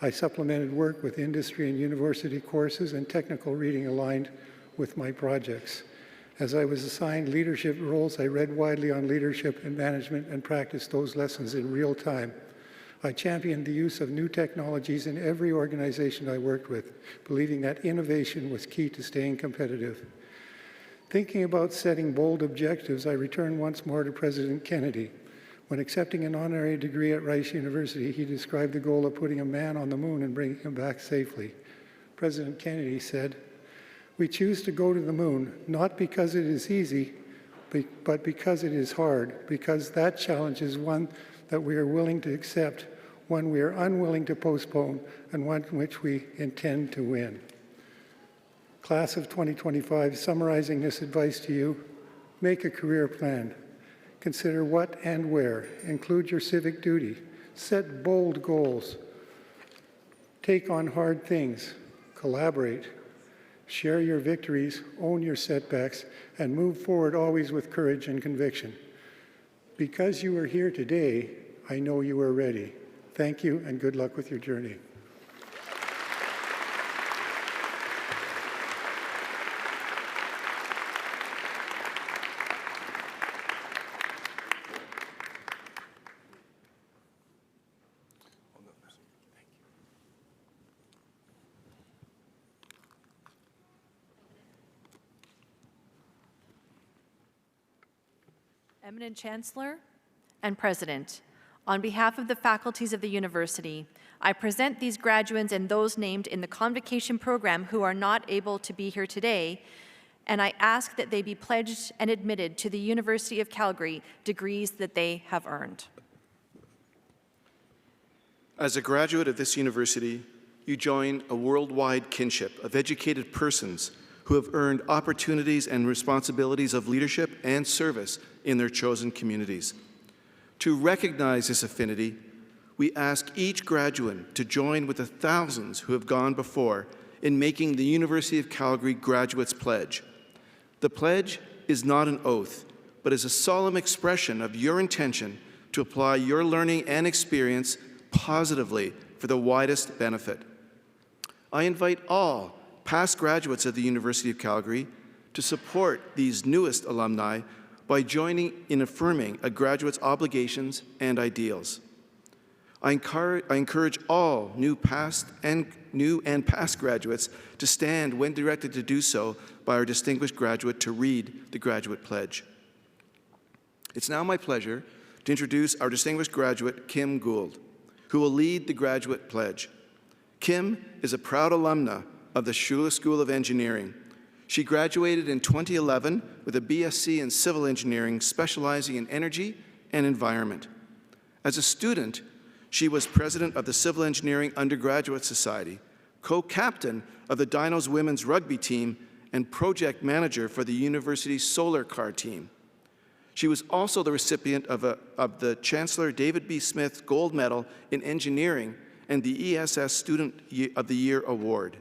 Speaker 10: I supplemented work with industry and university courses and technical reading aligned with my projects. As I was assigned leadership roles, I read widely on leadership and management and practiced those lessons in real time. I championed the use of new technologies in every organization I worked with, believing that innovation was key to staying competitive. Thinking about setting bold objectives, I returned once more to President Kennedy. When accepting an honorary degree at Rice University, he described the goal of putting a man on the moon and bringing him back safely. President Kennedy said, "We choose to go to the moon, not because it is easy, but because it is hard, because that challenge is one that we are willing to accept, one we are unwilling to postpone, and one which we intend to win. Class of 2025, summarizing this advice to you, make a career plan. Consider what and where. Include your civic duty. Set bold goals. Take on hard things. Collaborate. Share your victories, own your setbacks, and move forward always with courage and conviction. Because you are here today, I know you are ready. Thank you and good luck with your journey.
Speaker 5: Eminent Chancellor and President, on behalf of the faculties of the university, I present these graduates and those named in the Convocation program who are not able to be here today, and I ask that they be pledged and admitted to the University of Calgary degrees that they have earned.
Speaker 4: As a graduate of this university, you join a worldwide kinship of educated persons who have earned opportunities and responsibilities of leadership and service in their chosen communities. To recognize this affinity, we ask each graduate to join with the thousands who have gone before in making the University of Calgary Graduates Pledge. The pledge is not an oath, but is a solemn expression of your intention to apply your learning and experience positively for the widest benefit. I invite all past graduates of the University of Calgary to support these newest alumni by joining in affirming a graduate's obligations and ideals. I encourage all new and past graduates to stand when directed to do so by our distinguished graduate to read the Graduate Pledge. It's now my pleasure to introduce our distinguished graduate, Kim Gould, who will lead the Graduate Pledge. Kim is a proud alumna of the Shula School of Engineering. She graduated in 2011 with a BSc in Civil Engineering, specializing in energy and environment. As a student, she was president of the Civil Engineering Undergraduate Society, co-captain of the Dinos Women's Rugby team, and project manager for the university's solar car team. She was also the recipient of the Chancellor David B. Smith Gold Medal in Engineering and the ESS Student of the Year Award.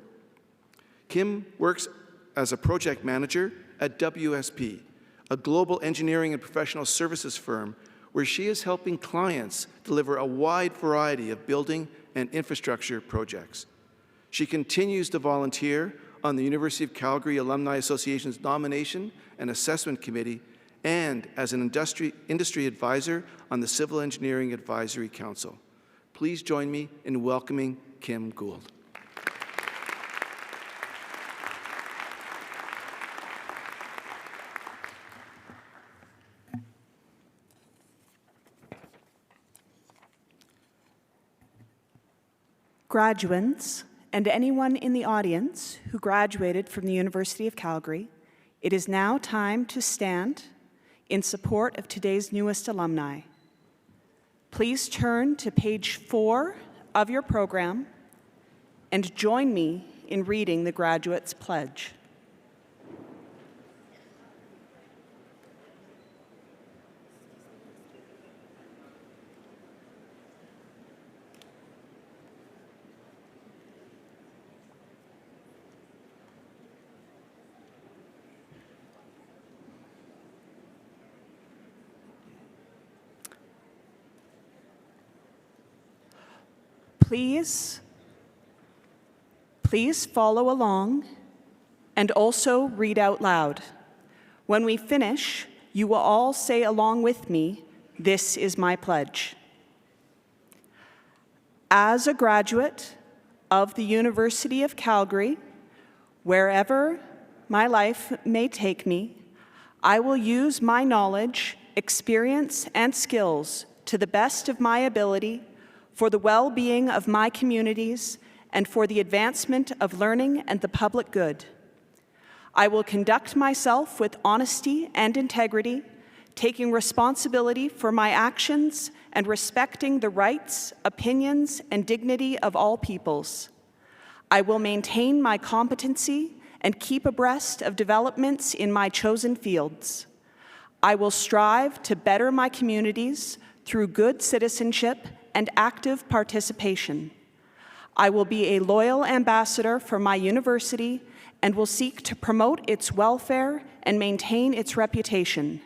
Speaker 4: Kim works as a project manager at WSP, a global engineering and professional services firm where she is helping clients deliver a wide variety of building and infrastructure projects. She continues to volunteer on the University of Calgary Alumni Association's Nomination and Assessment Committee and as an industry advisor on the Civil Engineering Advisory Council. Please join me in welcoming Kim Gould.
Speaker 6: Graduates, and anyone in the audience who graduated from the University of Calgary, it is now time to stand in support of today's newest alumni. Please turn to page 4 of your program and join me in reading the Graduates Pledge. Please follow along and also read out loud. When we finish, you will all say along with me, "This is my pledge." As a graduate of the University of Calgary, wherever my life may take me, I will use my knowledge, experience, and skills to the best of my ability for the well-being of my communities and for the advancement of learning and the public good. I will conduct myself with honesty and integrity, taking responsibility for my actions and respecting the rights, opinions, and dignity of all peoples. I will maintain my competency and keep abreast of developments in my chosen fields. I will strive to better my communities through good citizenship and active participation. I will be a loyal ambassador for my university and will seek to promote its welfare and maintain its reputation.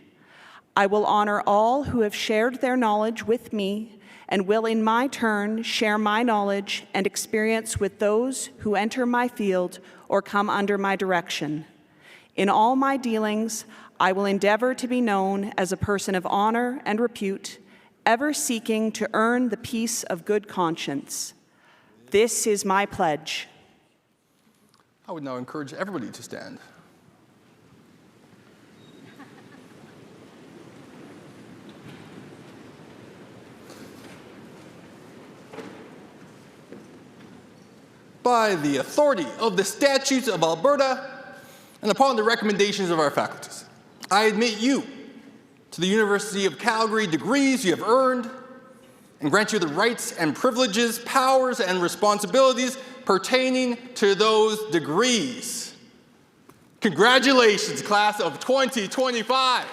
Speaker 6: I will honor all who have shared their knowledge with me and will in my turn share my knowledge and experience with those who enter my field or come under my direction. In all my dealings, I will endeavor to be known as a person of honor and repute, ever seeking to earn the peace of good conscience. This is my pledge.
Speaker 20: I would now encourage everybody to stand. By the authority of the statutes of Alberta and upon the recommendations of our faculties, I admit you to the University of Calgary degrees you have earned and grant you the rights and privileges, powers and responsibilities pertaining to those degrees. Congratulations, class of 2025.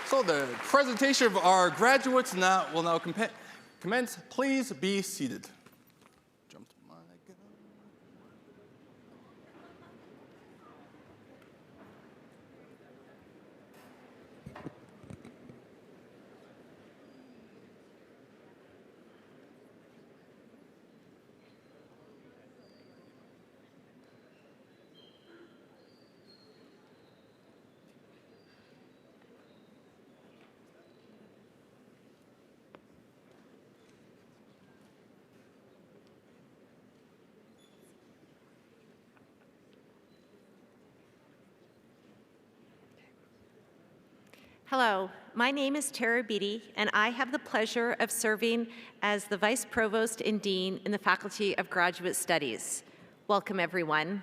Speaker 20: So the presentation of our graduates will now commence. Please be seated.
Speaker 7: Hello, my name is Tara Beatty, and I have the pleasure of serving as the Vice Provost and Dean in the Faculty of Graduate Studies. Welcome, everyone.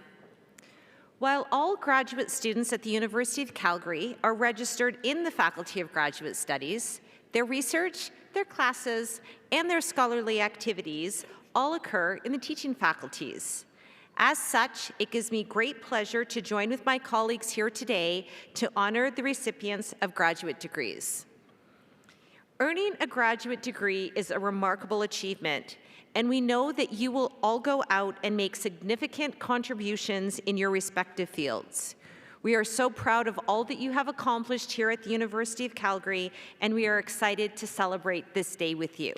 Speaker 7: While all graduate students at the University of Calgary are registered in the Faculty of Graduate Studies, their research, their classes, and their scholarly activities all occur in the teaching faculties. As such, it gives me great pleasure to join with my colleagues here today to honor the recipients of graduate degrees. Earning a graduate degree is a remarkable achievement, and we know that you will all go out and make significant contributions in your respective fields. We are so proud of all that you have accomplished here at the University of Calgary, and we are excited to celebrate this day with you.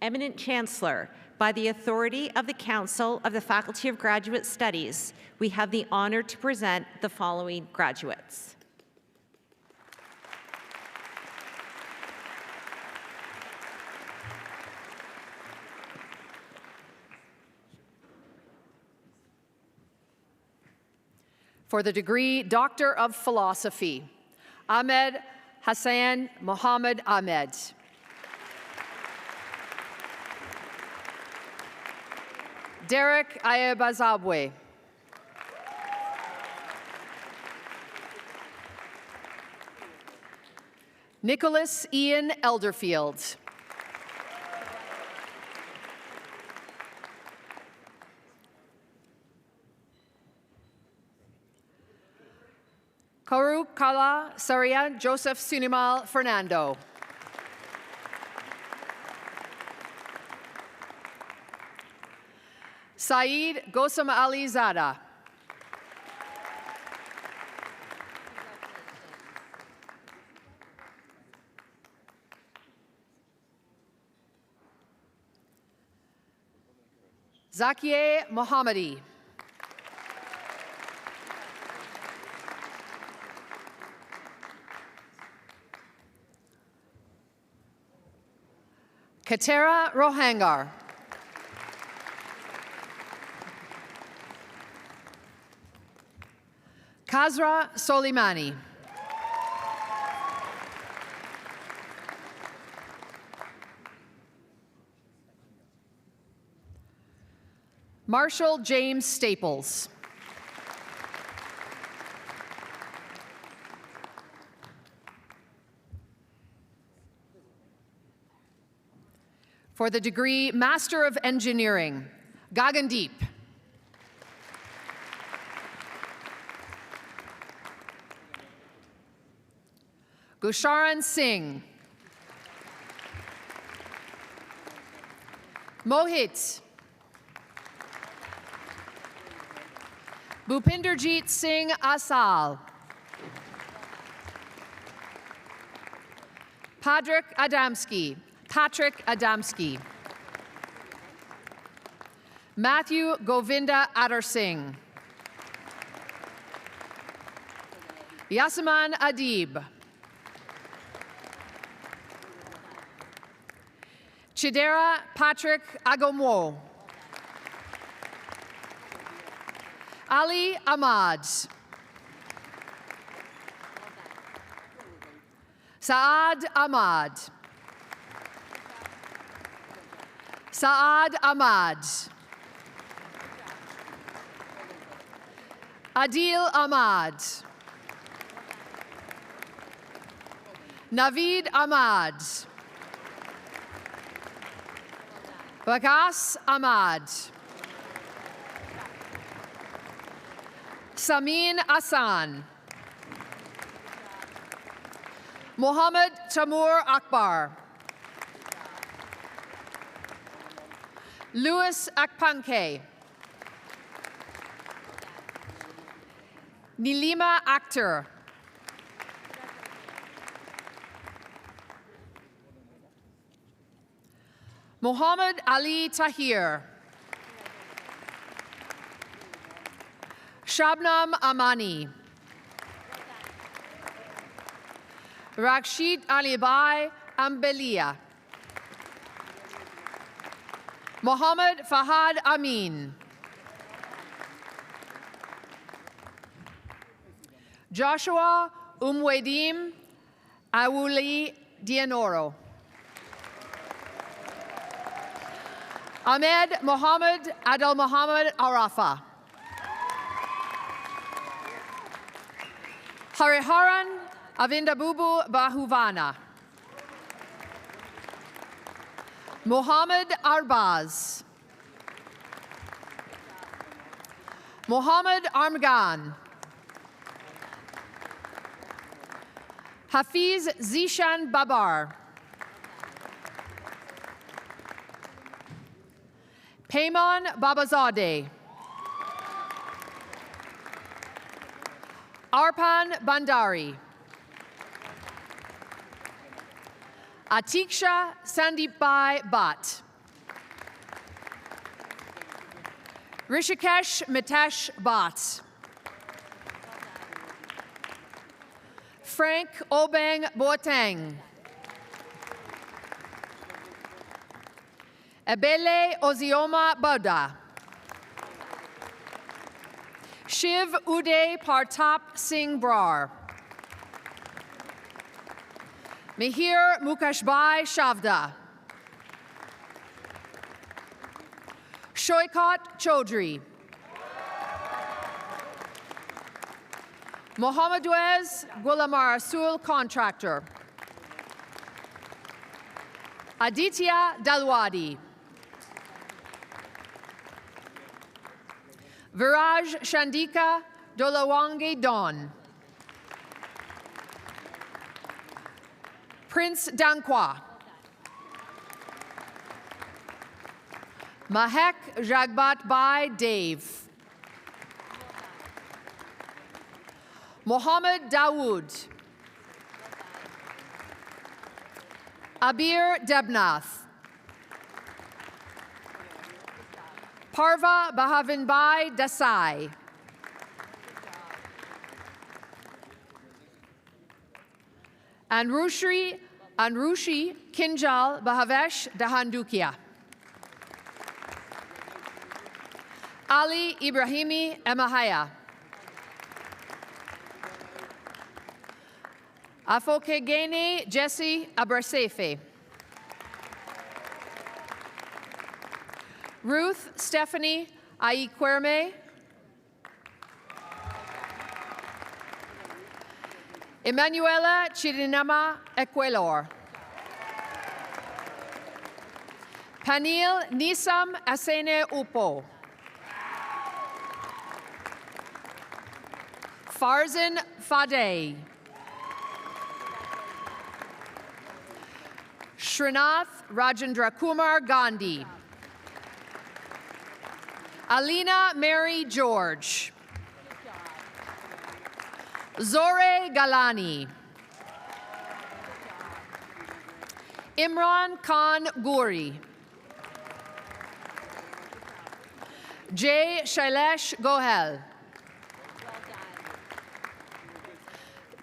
Speaker 7: Eminent Chancellor, by the authority of the Council of the Faculty of Graduate Studies, we have the honor to present the following graduates.
Speaker 8: For the degree Doctor of Philosophy, Ahmed Hassan Mohammed Ahmed. Derek Ayebazabwe. Nicholas Ian Elderfield. Karu Kala Sarian Joseph Sunimal Fernando. Saeed Gosam Ali Zada. Zakieh Mohammadi. Katera Rohangar. Kazra Soleimani. Marshall James Staples. For the degree Master of Engineering, Gagandeep. Gusharan Singh. Mohit. Bhupinderjeet Singh Asal. Patrick Adamski. Matthew Govinda Adar Singh. Yasaman Adib. Chidera Patrick Agomwo. Ali Ahmad. Saad Ahmad. Saad Ahmad. Adil Ahmad. Naveed Ahmad. Bakas Ahmad. Samin Asan. Mohammed Tamur Akbar. Louis Akpanke. Nilima Akhtar. Mohammed Ali Tahir. Shabnam Amani. Rakshid Alibai Ambelia. Mohammed Fahad Amin. Joshua Umwedim Awuli Dianoro. Ahmed Mohammed Adel Mohammed Arafa. Hariharan Avindabubu Bahuvana. Mohammed Arbaz. Mohammed Armgan. Hafiz Zishan Babar. Payman Babazadeh. Arpan Bandari. Atiksha Sandeepbai Bhatt. Rishikesh Mitesh Bhatt. Frank Obeng Boateng. Ebele Ozioma Boda. Shiv Uday Partap Singh Brar. Mihir Mukashbai Shavda. Shoykot Chaudhry. Mohammadwez Gulamar Rasul Contractor. Aditya Dalwadi. Viraj Shandika Dolawangi Don. Prince Dankwa. Mahek Jagbat Bai Dave. Mohammed Dawood. Abir Debnath. Parva Bahavinbai Desai. Anrushi Kinjal Bahavesh Dahandukia. Ali Ibrahimi Emahaya. Afokegene Jesse Abersefe. Ruth Stephanie Aikwerme. Emanuela Chirinama Equelor. Panil Nisam Asene Upo. Farzan Fadeh. Srinath Rajendra Kumar Gandhi. Alina Mary George. Zore Galani. Imran Khan Guri. J. Shailesh Gohel.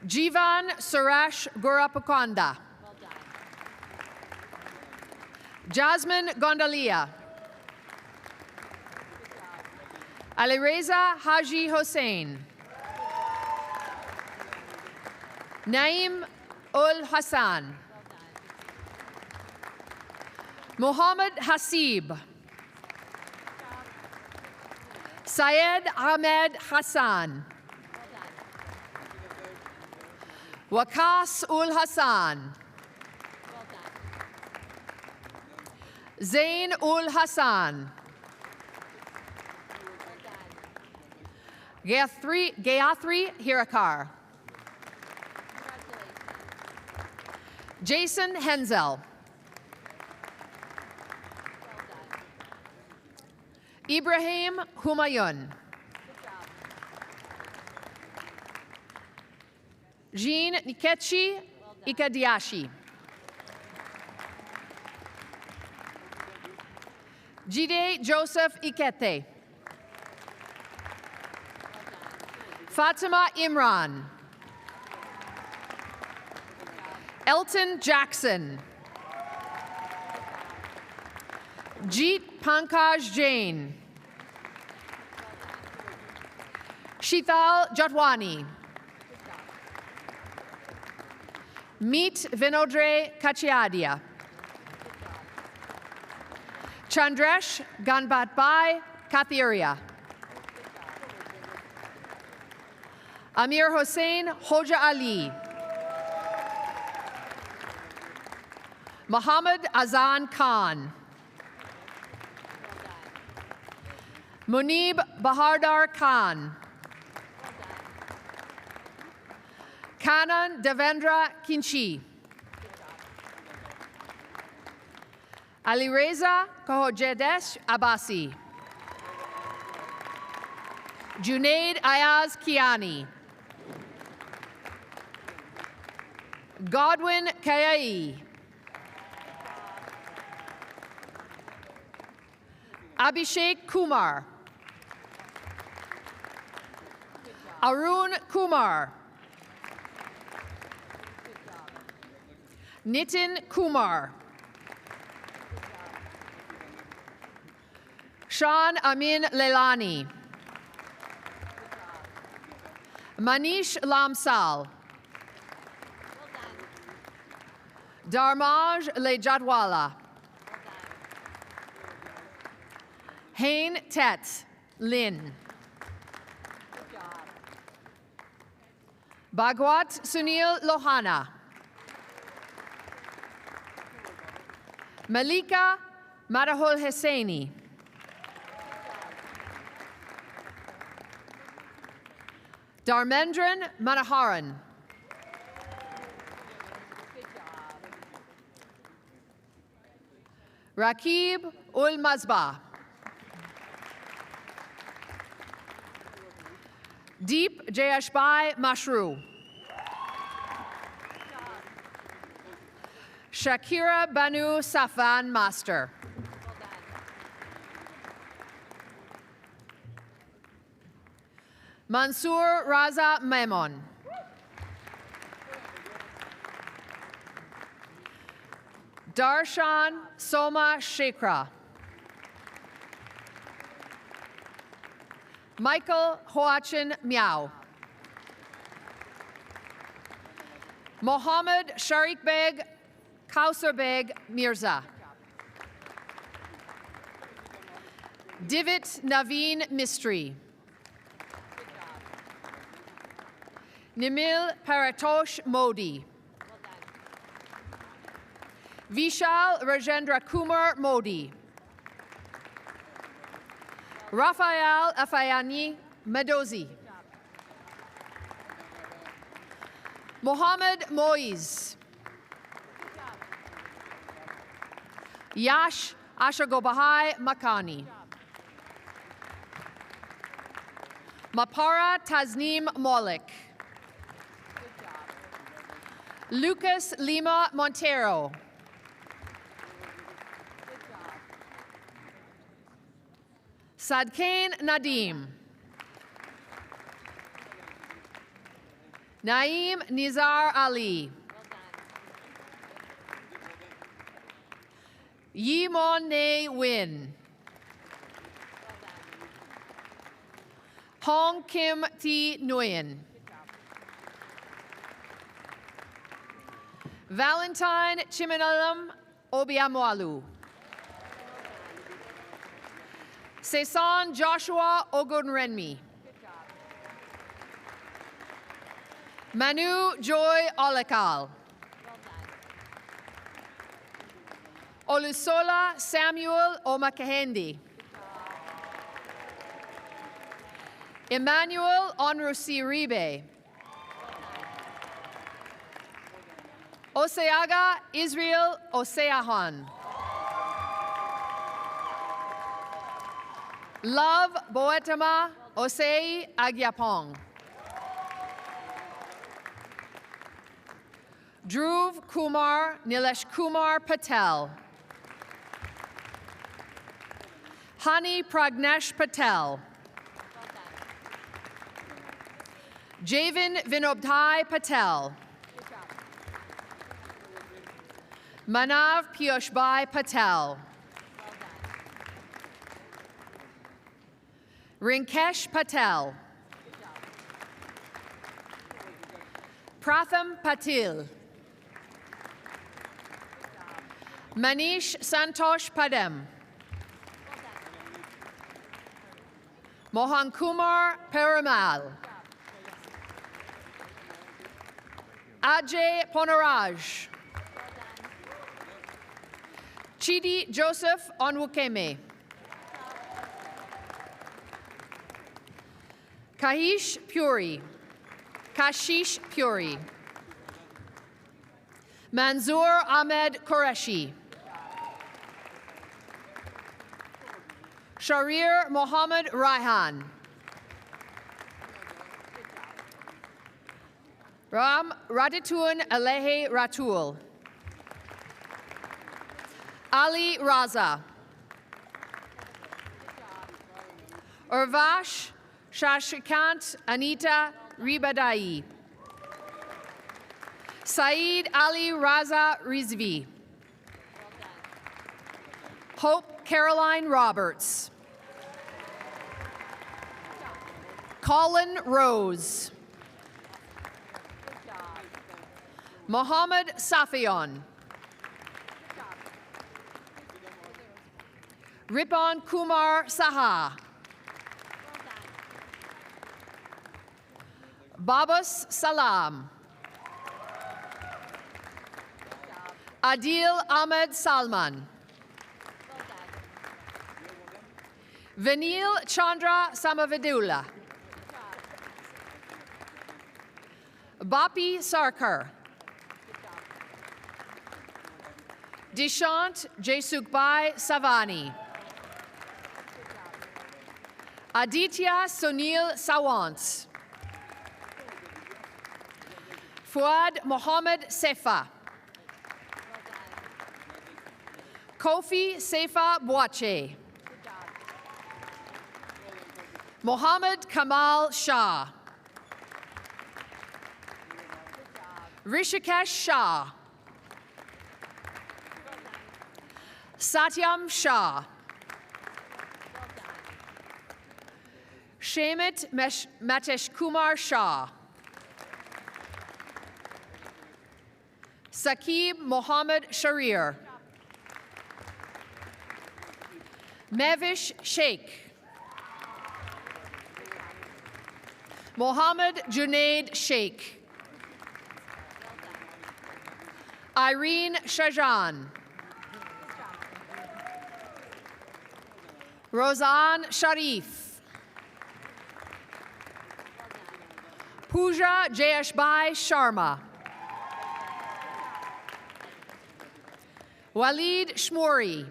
Speaker 8: Jivan Suresh Gurapakanda. Jasmine Gondalia. Alireza Haji Hossein. Naim Ul Hassan. Muhammad Hasib. Syed Ahmed Hassan. Waqas Ul Hassan. Zain Ul Hassan. Gayatri Hirakar. Jason Henzel. Ibrahim Humayun. Jean Nikechi Ikadiashi. Jide Joseph Ikete. Fatima Imran. Elton Jackson. Jeet Pankaj Jain. Sheetal Jotwani. Meet Vinodre Kachiadia. Chandresh Ganbatbai Kathiria. Amir Hossein Hoja Ali. Muhammad Azan Khan. Munib Bahardar Khan. Kanan Devendra Kinchi. Alireza Kahojedesh Abbasi. Junaid Ayaz Kiani. Godwin Kayai. Abhishek Kumar. Arun Kumar. Nitin Kumar. Shan Amin Leilani. Manish Lamsal. Darmaj Lejadwala. Hain Tet Lin. Bhagwat Sunil Lohana. Malika Madahul Hosseini. Dharmendran Manoharan. Rakib Ul Mazba. Deep Jayashbai Mashru. Shakira Banu Safan Master. Mansoor Raza Memon. Darshan Soma Shekra. Michael Hoachin Miao. Mohammed Sharik Beg Kausar Beg Mirza. Divit Naveen Mistry. Nimil Paratosh Modi. Vishal Rajendra Kumar Modi. Rafael Afayani Medozi. Mohammed Moiz. Yash Ashagobahai Makani. Mapara Tasneem Maulik. Lucas Lima Montero. Sadkain Nadim. Naeem Nizar Ali. Yimon Ne Win. Hong Kim Thi Nguyen. Valentine Chimanalam Obiamwalu. Sesan Joshua Ogunrenmi. Manu Joy Olakal. Olusola Samuel Omakahendi. Emmanuel Onrusiribe. Oseaga Israel Oseahan. Love Boetama Osei Agyapong. Dhruv Kumar Nilesh Kumar Patel. Hani Pragnesh Patel. Javin Vinobdhai Patel. Manav Piyushbhai Patel. Rinkesh Patel. Pratham Patil. Manish Santosh Padem. Mohan Kumar Perumal. Ajay Ponaraj. Chidi Joseph Onwukeme. Kashish Puri. Manzoor Ahmed Qureshi. Sharir Mohammed Raihan. Ram Raditun Alehe Ratul. Ali Raza. Urvash Shashikant Anita Ribadai. Saeed Ali Raza Rizvi. Hope Caroline Roberts. Colin Rose. Mohammed Safion. Ripon Kumar Saha. Babas Salam. Adil Ahmed Salman. Vanil Chandra Samavidula. Bapi Sarkar. Dishant Jesukbai Savani. Aditya Sunil Sawant. Fuad Mohammed Sefa. Kofi Sefa Boache. Mohammed Kamal Shah. Rishikesh Shah. Satyam Shah. Shamit Matesh Kumar Shah. Saqib Mohammed Sharir. Mavish Sheikh. Mohammed Junaid Sheikh. Irene Shajan. Rozan Sharif. Pooja Jayashbai Sharma. Walid Shmouri.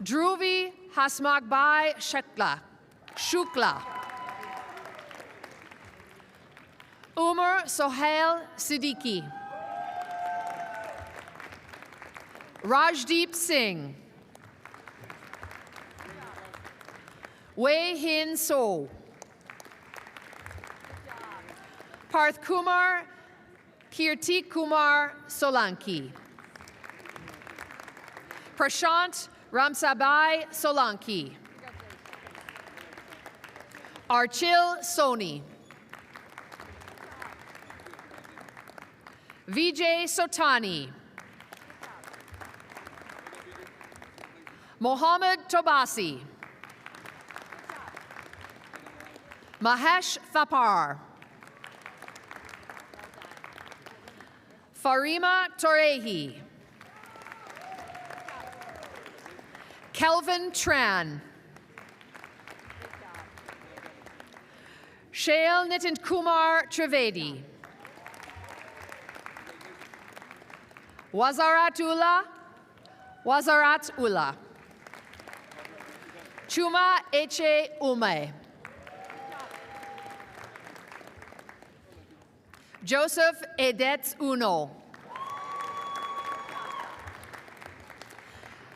Speaker 8: Dhruvi Hasmakbai Shukla. Umar Sohail Siddiqui. Rajdeep Singh. Wei Hin So. Parth Kumar Kirti Kumar Solanki. Prashant Ramsabai Solanki. Archil Soni. Vijay Sotani. Mohammed Tobasi. Mahesh Thapar. Farima Torehi. Kelvin Tran. Shail Nitin Kumar Trivedi. Wazarat Ula. Chuma Eche Ume. Joseph Edetz Uno.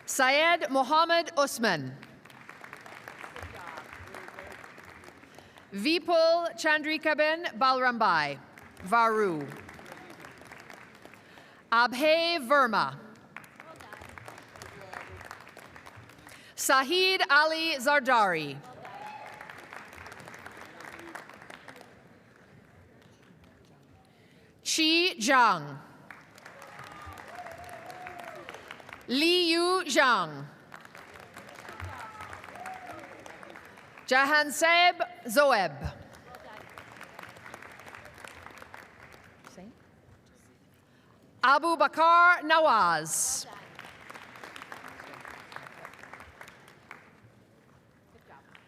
Speaker 8: Syed Mohammed Usman. Vipul Chandrikaben Balrambai. Varu. Abhay Verma. Sahid Ali Zardari. Chi Zhang. Li Yu Zhang. Jahanseb Zoeb. Abu Bakar Nawaz.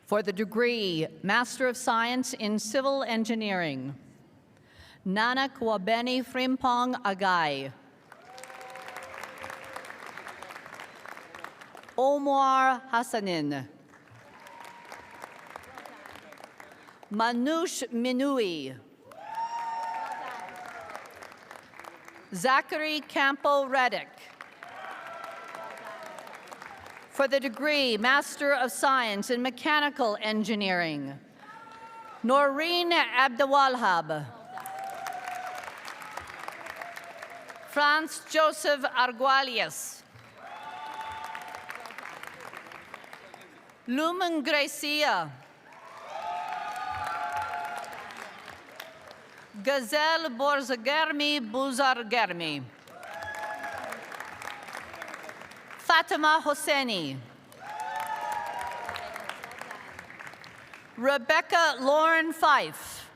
Speaker 1: For the degree Master of Science in Civil Engineering, Nanak Wabeni Frimpong Agai. Omar Hassanin. Manush Minui. Zachary Campo Reddick. For the degree Master of Science in Mechanical Engineering, Noreen Abdewalhab. Franz Joseph Argualias. Lumen Gracia. Gazelle Borzagermi Buzargermi. Fatima Hosseini. Rebecca Lauren Fife.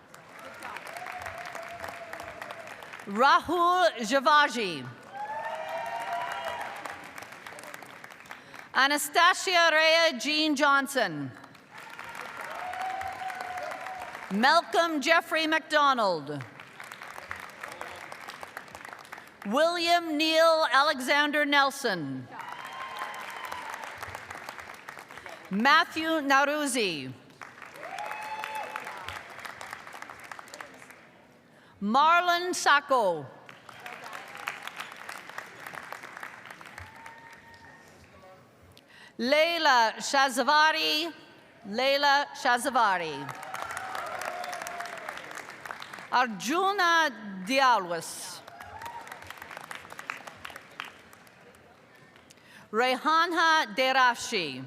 Speaker 1: Rahul Javaji. Anastasia Rhea Jean Johnson. Malcolm Jeffrey McDonald. William Neil Alexander Nelson. Matthew Naruzzi. Marlon Sacco. Leila Shazavari. Leila Shazavari. Arjuna Dialwas. Rehanha Derashi.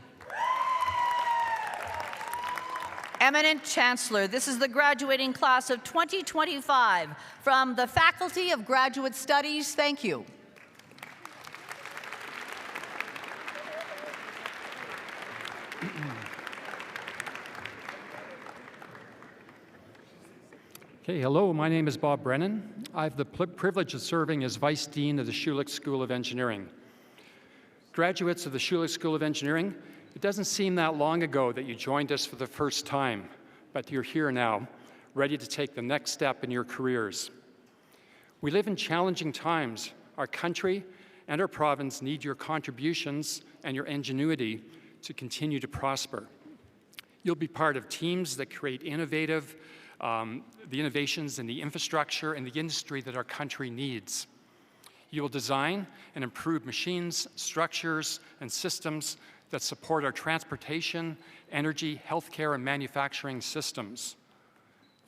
Speaker 1: Eminent Chancellor, this is the graduating class of 2025 from the Faculty of Graduate Studies. Thank you.
Speaker 12: Okay, hello, my name is Bob Brennan. I have the privilege of serving as Vice Dean of the Schulich School of Engineering. Graduates of the Schulich School of Engineering, it doesn't seem that long ago that you joined us for the first time, but you're here now, ready to take the next step in your careers. We live in challenging times. Our country and our province need your contributions and your ingenuity to continue to prosper. You'll be part of teams that create the innovations in the infrastructure and the industry that our country needs. You will design and improve machines, structures, and systems that support our transportation, energy, healthcare, and manufacturing systems.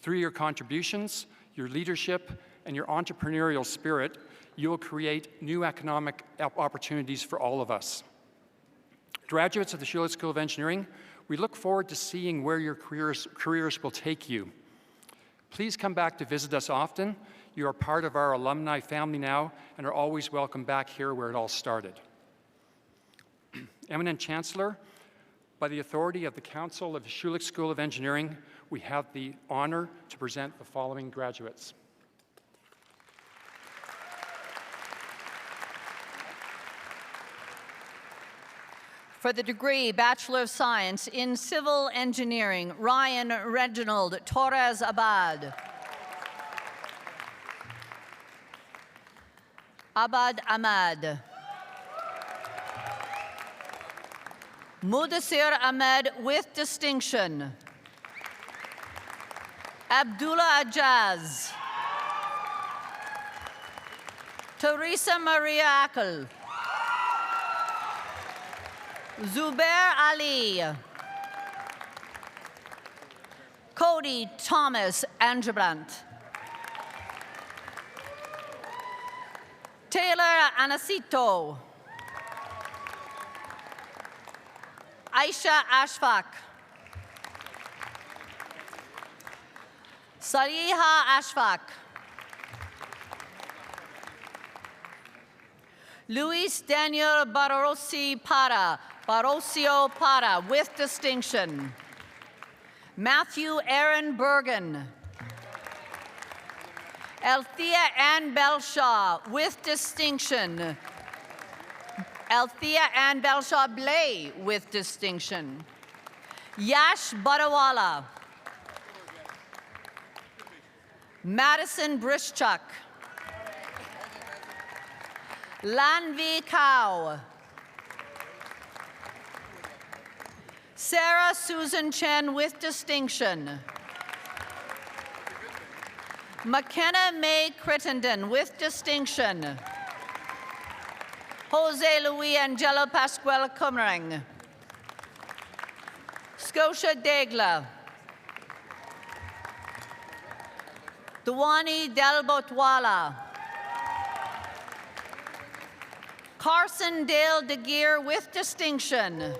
Speaker 12: Through your contributions, your leadership, and your entrepreneurial spirit, you will create new economic opportunities for all of us. Graduates of the Schulich School of Engineering, we look forward to seeing where your careers will take you. Please come back to visit us often. You are part of our alumni family now and are always welcome back here where it all started. Eminent Chancellor, by the authority of the Council of the Schulich School of Engineering, we have the honor to present the following graduates.
Speaker 1: For the degree Bachelor of Science in Civil Engineering, Ryan Reginald Torres Abad. Abad Ahmad. Mudassir Ahmed with distinction. Abdullah Ajaz. Teresa Maria Akel. Zubair Ali. Cody Thomas Angebrant. Taylor Anacito. Aisha Ashfaq. Saliha Ashfaq. Luis Daniel Barroso Para with distinction. Matthew Aaron Bergen. Althea Ann Belshaw with distinction. Althea Ann Belshaw Blay with distinction. Yash Badawala. Madison Brischuk. Lanvi Kao. Sarah Susan Chen with distinction. McKenna May Crittenden with distinction. Jose Luis Angelo Pascual Cumring. Scotia Degla. Dwani Del Botwala. Carson Dale DeGear with distinction.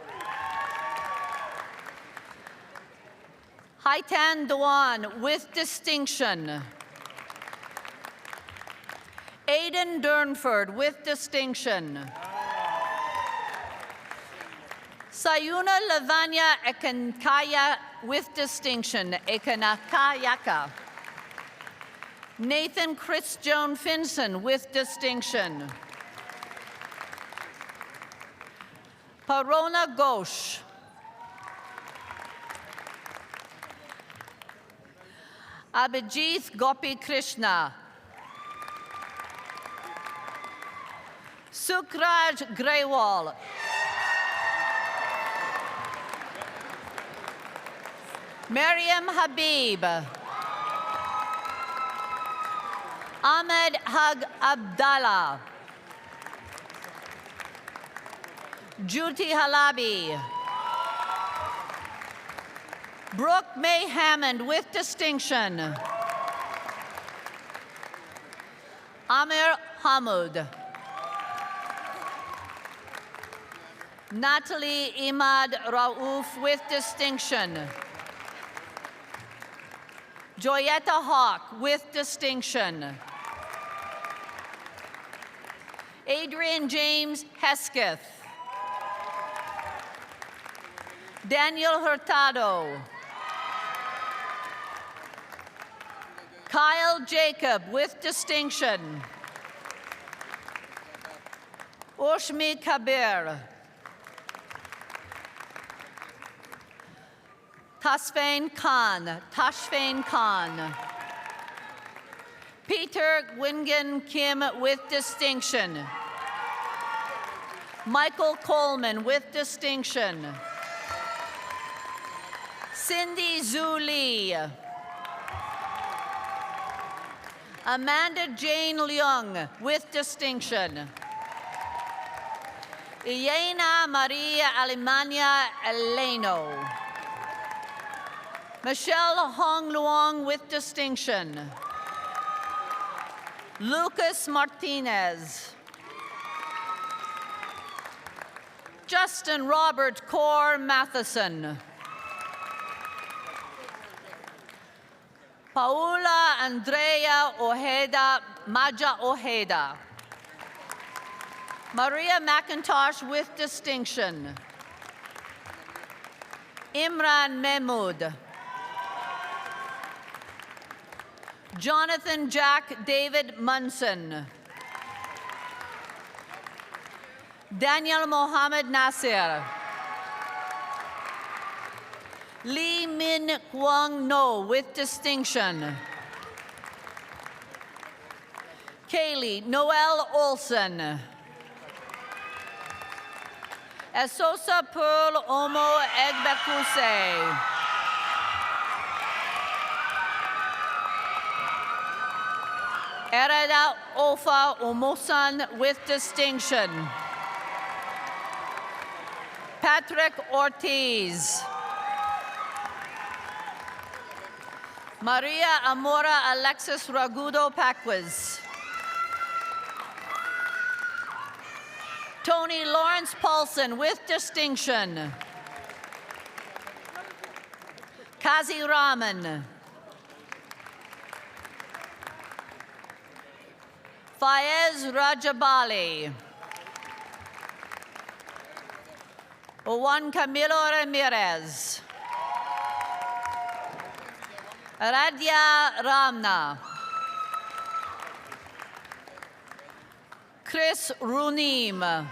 Speaker 1: Haitan Dewan with distinction. Aidan Durnford with distinction. Sayuna Lavanya Ekankaya with distinction. Ekanakayaka. Nathan Chris Joan Finson with distinction. Parona Ghosh. Abhijit Gopi Krishna. Sukraj Grewal. Mariam Habib. Ahmed Hag Abdallah. Juti Halabi. Brooke May Hammond with distinction. Amir Hamoud. Natalie Imad Raouf with distinction. Joyetta Hawk with distinction. Adrian James Hesketh. Daniel Hurtado. Kyle Jacob with distinction. Ushmi Kabir. Tashfain Khan. Peter Gwingen Kim with distinction. Michael Coleman with distinction. Cindy Zhu Lee. Amanda Jane Leung with distinction. Iena Maria Alemania Eleno. Michelle Hong Luong with distinction. Lucas Martinez. Justin Robert Core Matheson. Paula Andrea Ojeda, Maja Ojeda. Maria McIntosh with distinction. Imran Mehmood. Jonathan Jack David Munson. Daniel Mohammed Nasir. Lee Min Kwang No with distinction. Kaylee Noel Olson. Esosa Pearl Omo Egbekuse. Ereda Ofa Omosan with distinction. Patrick Ortiz. Maria Amora Alexis Ragudo Paquez. Tony Lawrence Paulson with distinction. Kazi Rahman. Fayez Rajabali. Juan Camilo Ramirez. Radhya Ramna. Chris Runim.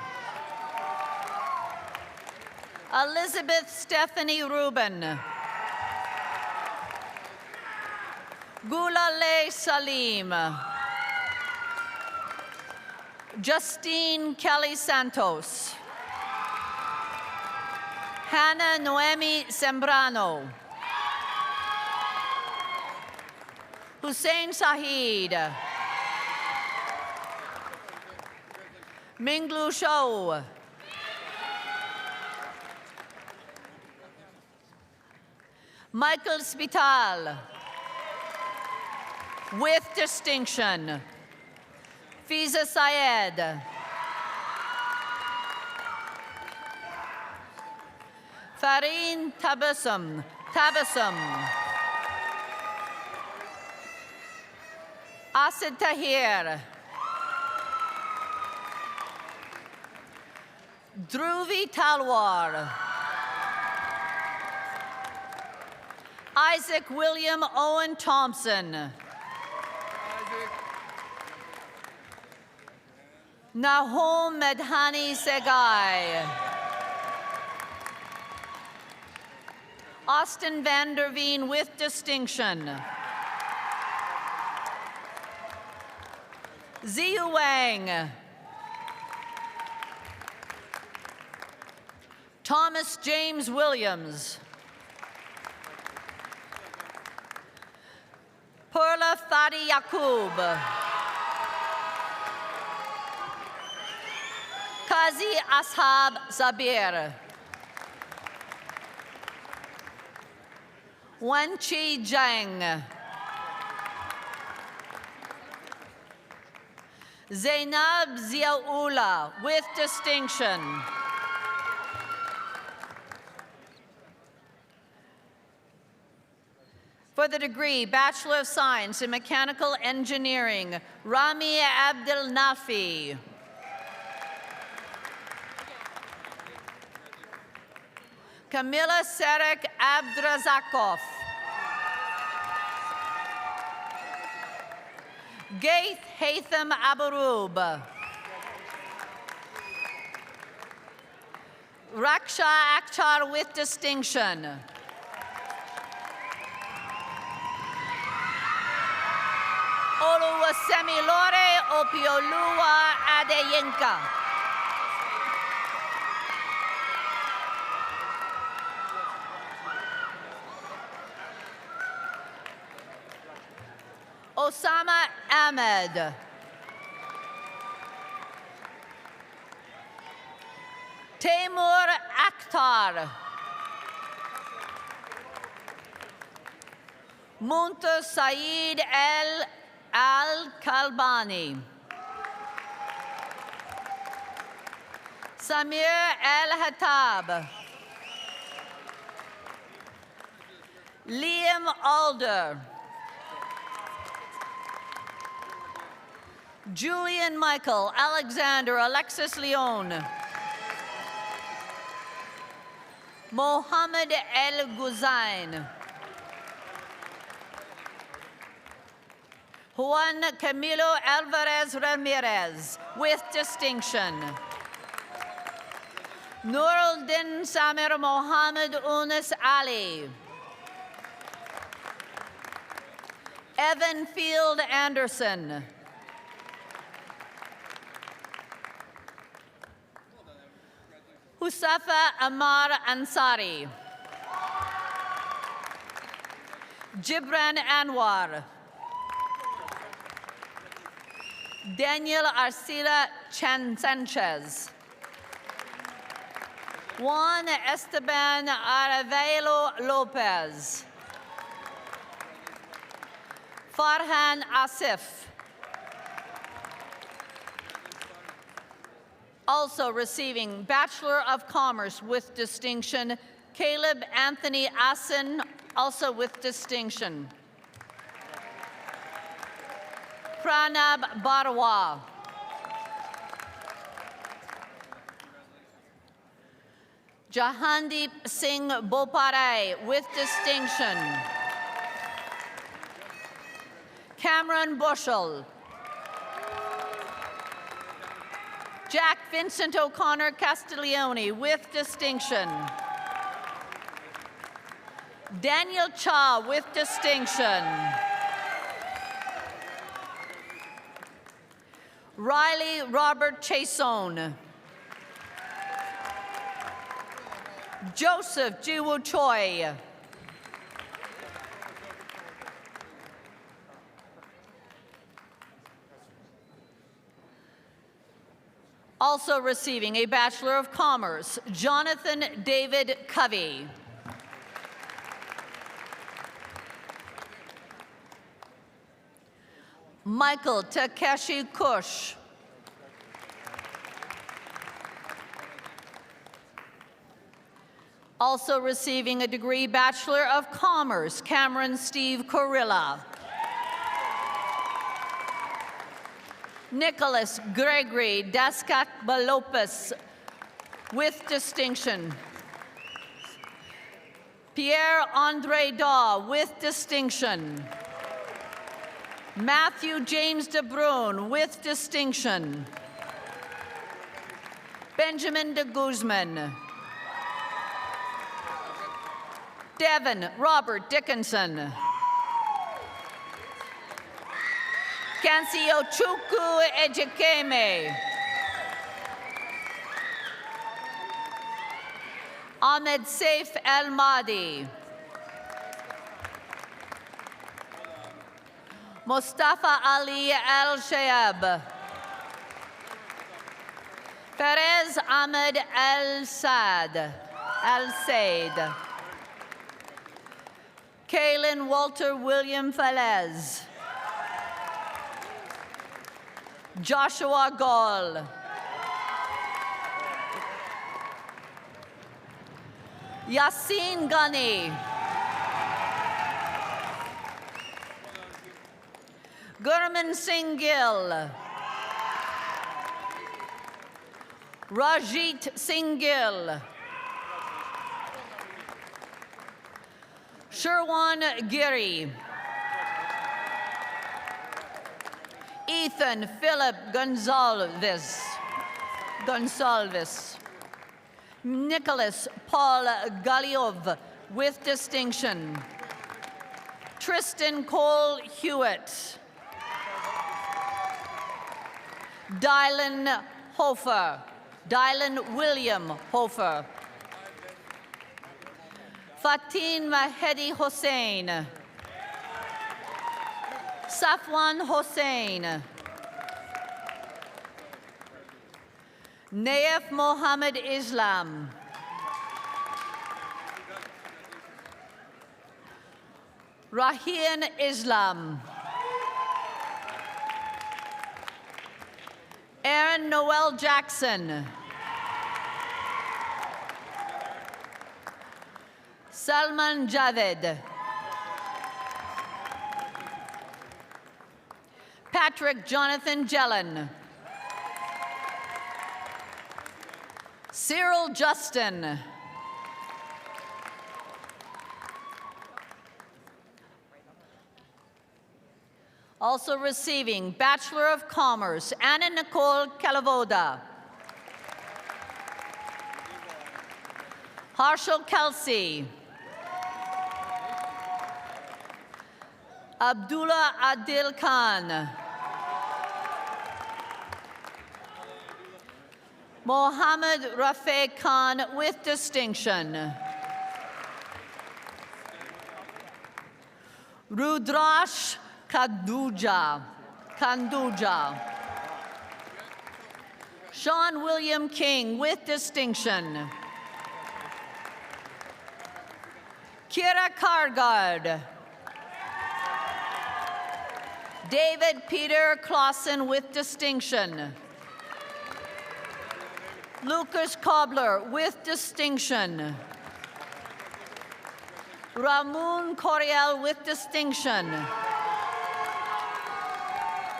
Speaker 1: Elizabeth Stephanie Rubin. Gulale Salim. Justine Kelly Santos. Hannah Noemi Sembrano. Hussein Saeed. Minglu Shou. Michael Spital. With distinction. Fiza Syed. Fareen Tabassum. Asid Tahir. Dhruvi Talwar. Isaac William Owen Thompson. Nahom Medhani Segai. Austin Vanderveen with distinction. Ziyu Wang. Thomas James Williams. Perla Fadi Yaqub. Kazi Ashab Zabir. Wenqi Zhang. Zainab Ziaoula with distinction. For the degree Bachelor of Science in Mechanical Engineering, Rami Abdel Nafi. Kamila Serek Abdrazakov. Gaith Haitham Abaroob. Raksha Akhtar with distinction. Oluwasemilore Opioluwa Adeyinka. Osama Ahmed. Taimur Akhtar. Munta Saeed Al-Kalbani. Samir Al-Hattab. Liam Alder. Julian Michael Alexander Alexis Leon. Mohammed El Guzain. Juan Camilo Alvarez Ramirez with distinction. Nuruddin Samir Mohammed Unis Ali. Evan Field Anderson. Husafa Amar Ansari. Gibran Anwar. Daniel Arcila Sanchez. Juan Esteban Aravelo Lopez. Farhan Asif. Also receiving Bachelor of Commerce with distinction, Caleb Anthony Assen, also with distinction. Pranab Barwa. Jahandeep Singh Bopare with distinction. Cameron Bushell. Jack Vincent O'Connor Castiglione with distinction. Daniel Cha with distinction. Riley Robert Chason. Joseph Jiwoo Choi. Also receiving a Bachelor of Commerce, Jonathan David Covey. Michael Takeshi Kush. Also receiving a degree Bachelor of Commerce, Cameron Steve Corilla. Nicholas Gregory Dascat-Balopes with distinction. Pierre-Andre Daw with distinction. Matthew James De Bruin with distinction. Benjamin de Guzman. Devin Robert Dickinson. Kansio Chukwu Ejikeme. Ahmed Saif El Mahdi. Mustafa Ali El Shayab. Perez Ahmed El Said. Kaylin Walter William Falez. Joshua Gall. Yassine Ghani. Gurman Singh Gill. Rajit Singh Gill. Sherwan Giri. Ethan Philip Gonzalez. Nicholas Paul Galiov with distinction. Tristan Cole Hewitt. Dylan Hofer. Dylan William Hofer. Fatin Mahedi Hossein. Safwan Hossein. Naif Mohammed Islam. Rahian Islam. Aaron Noel Jackson. Salman Javed. Patrick Jonathan Jellin. Cyril Justin. Also receiving Bachelor of Commerce, Anna Nicole Calavoda. Harshal Kelsey. Abdullah Adil Khan. Mohammed Rafiq Khan with distinction. Rudrash Kanduja. Sean William King with distinction. Kira Kargard. David Peter Clausen with distinction. Lucas Cobbler with distinction. Ramoon Coriel with distinction.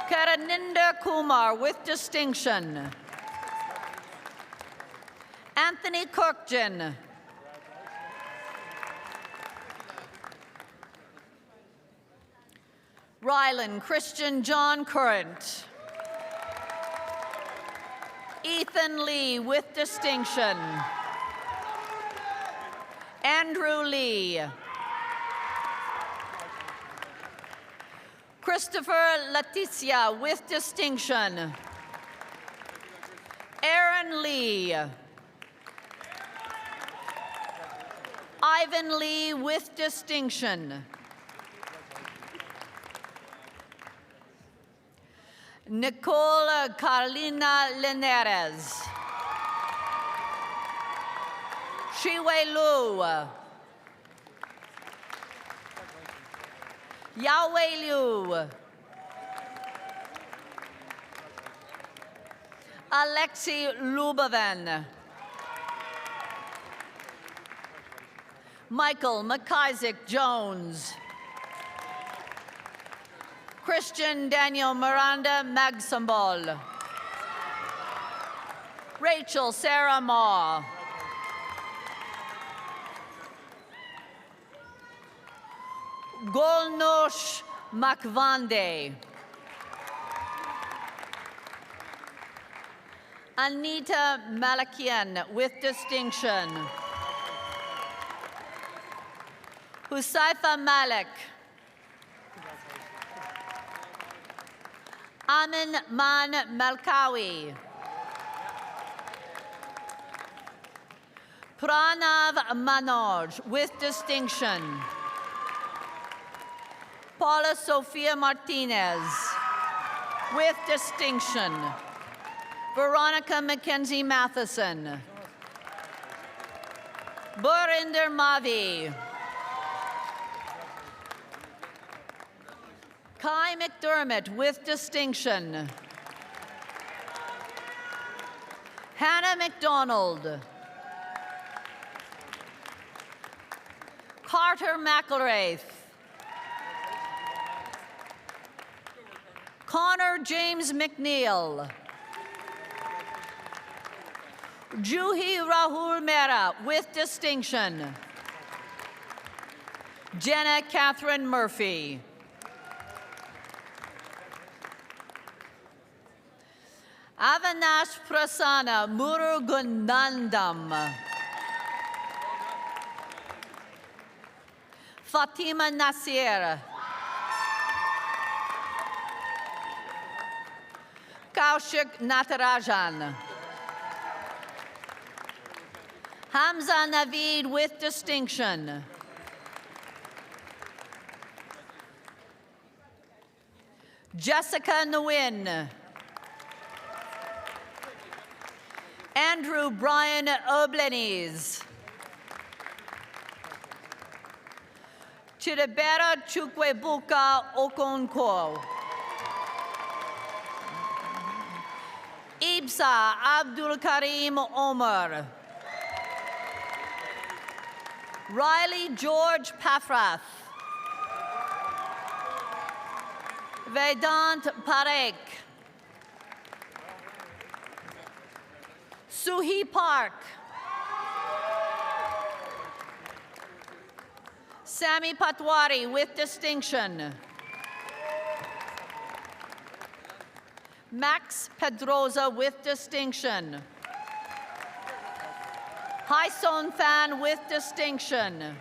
Speaker 1: Karaninder Kumar with distinction. Anthony Kirkjan. Rylan Christian John Current. Ethan Lee with distinction. Andrew Lee. Christopher Leticia with distinction. Aaron Lee. Ivan Lee with distinction. Nicole Carolina Linares. Shiwei Lu. Yahweh Liu. Alexei Lubovan. Michael McIsaac Jones. Christian Daniel Miranda Magsambol. Rachel Sarah Ma. Golnosh Makvande. Anita Malakian with distinction. Husaifa Malik. Amin Man Malkawi. Pranav Manoj with distinction. Paula Sofia Martinez with distinction. Veronica Mackenzie Matheson. Burinder Mavi. Kai McDermott with distinction. Hannah McDonald. Carter McElraith. Connor James McNeil. Juhi Rahul Mehra with distinction. Jenna Catherine Murphy. Avinash Prasanna Murugunandam. Fatima Nasir. Kaushik Natarajan. Hamza Naveed with distinction. Jessica Nguyen. Andrew Brian Oblenis. Chidebera Chukwebuka Okonkwo. Ibsa Abdul Karim Omar. Riley George Pafrath. Vedant Parekh. Suhi Park. Sami Patwari with distinction. Max Pedroza with distinction. Hyson Fan with distinction.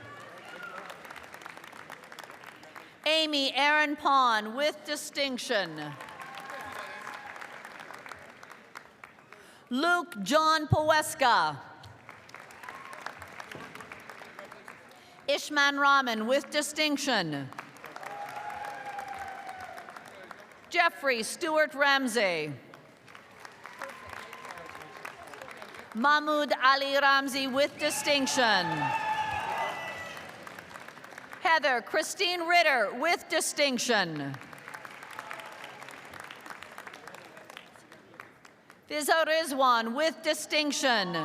Speaker 1: Amy Aaron Pond with distinction. Luke John Poweska. Ishman Rahman with distinction. Jeffrey Stewart Ramsey. Mahmoud Ali Ramzi with distinction. Heather Christine Ritter with distinction. Fiza Rizwan with distinction.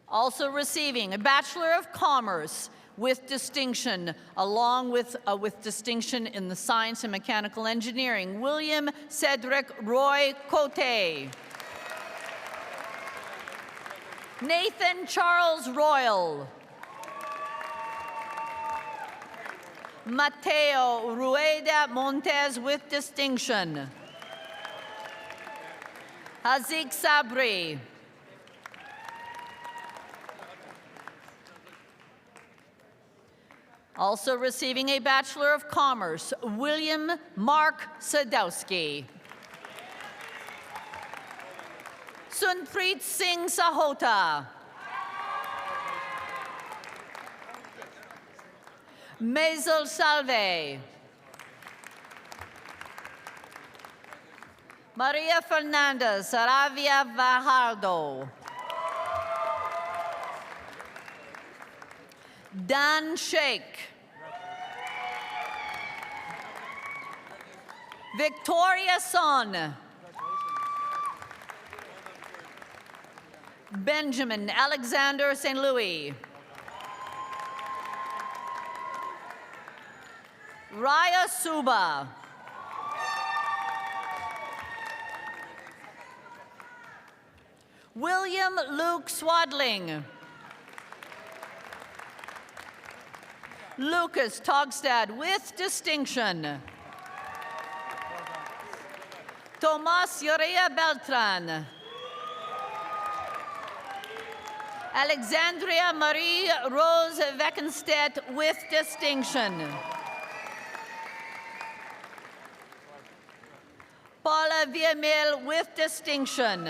Speaker 1: Also receiving a Bachelor of Commerce with distinction, along with distinction in the Science and Mechanical Engineering, William Cedric Roy Cote. Nathan Charles Royal. Mateo Rueda Montez with distinction. Hazik Sabri. Also receiving a Bachelor of Commerce, William Mark Sadowski. Sunpreet Singh Sahota. Maisel Salve. Maria Fernandez Saravia Vajardo. Dan Sheikh. Victoria Son. Benjamin Alexander St. Louis. Raya Suba. William Luke Swadling. Lucas Togstad with distinction. Tomas Yorea Beltran. Alexandria Marie Rose Weckenstedt with distinction. Paula Villamil with distinction.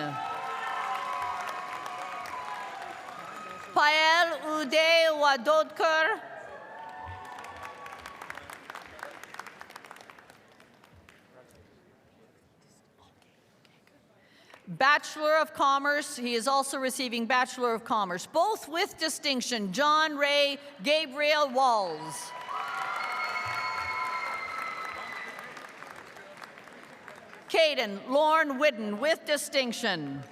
Speaker 1: Pael Uday Wadodkar. Bachelor of Commerce. He is also receiving Bachelor of Commerce, both with distinction. John Ray Gabriel Walls. Caden Lorne Whidden with distinction.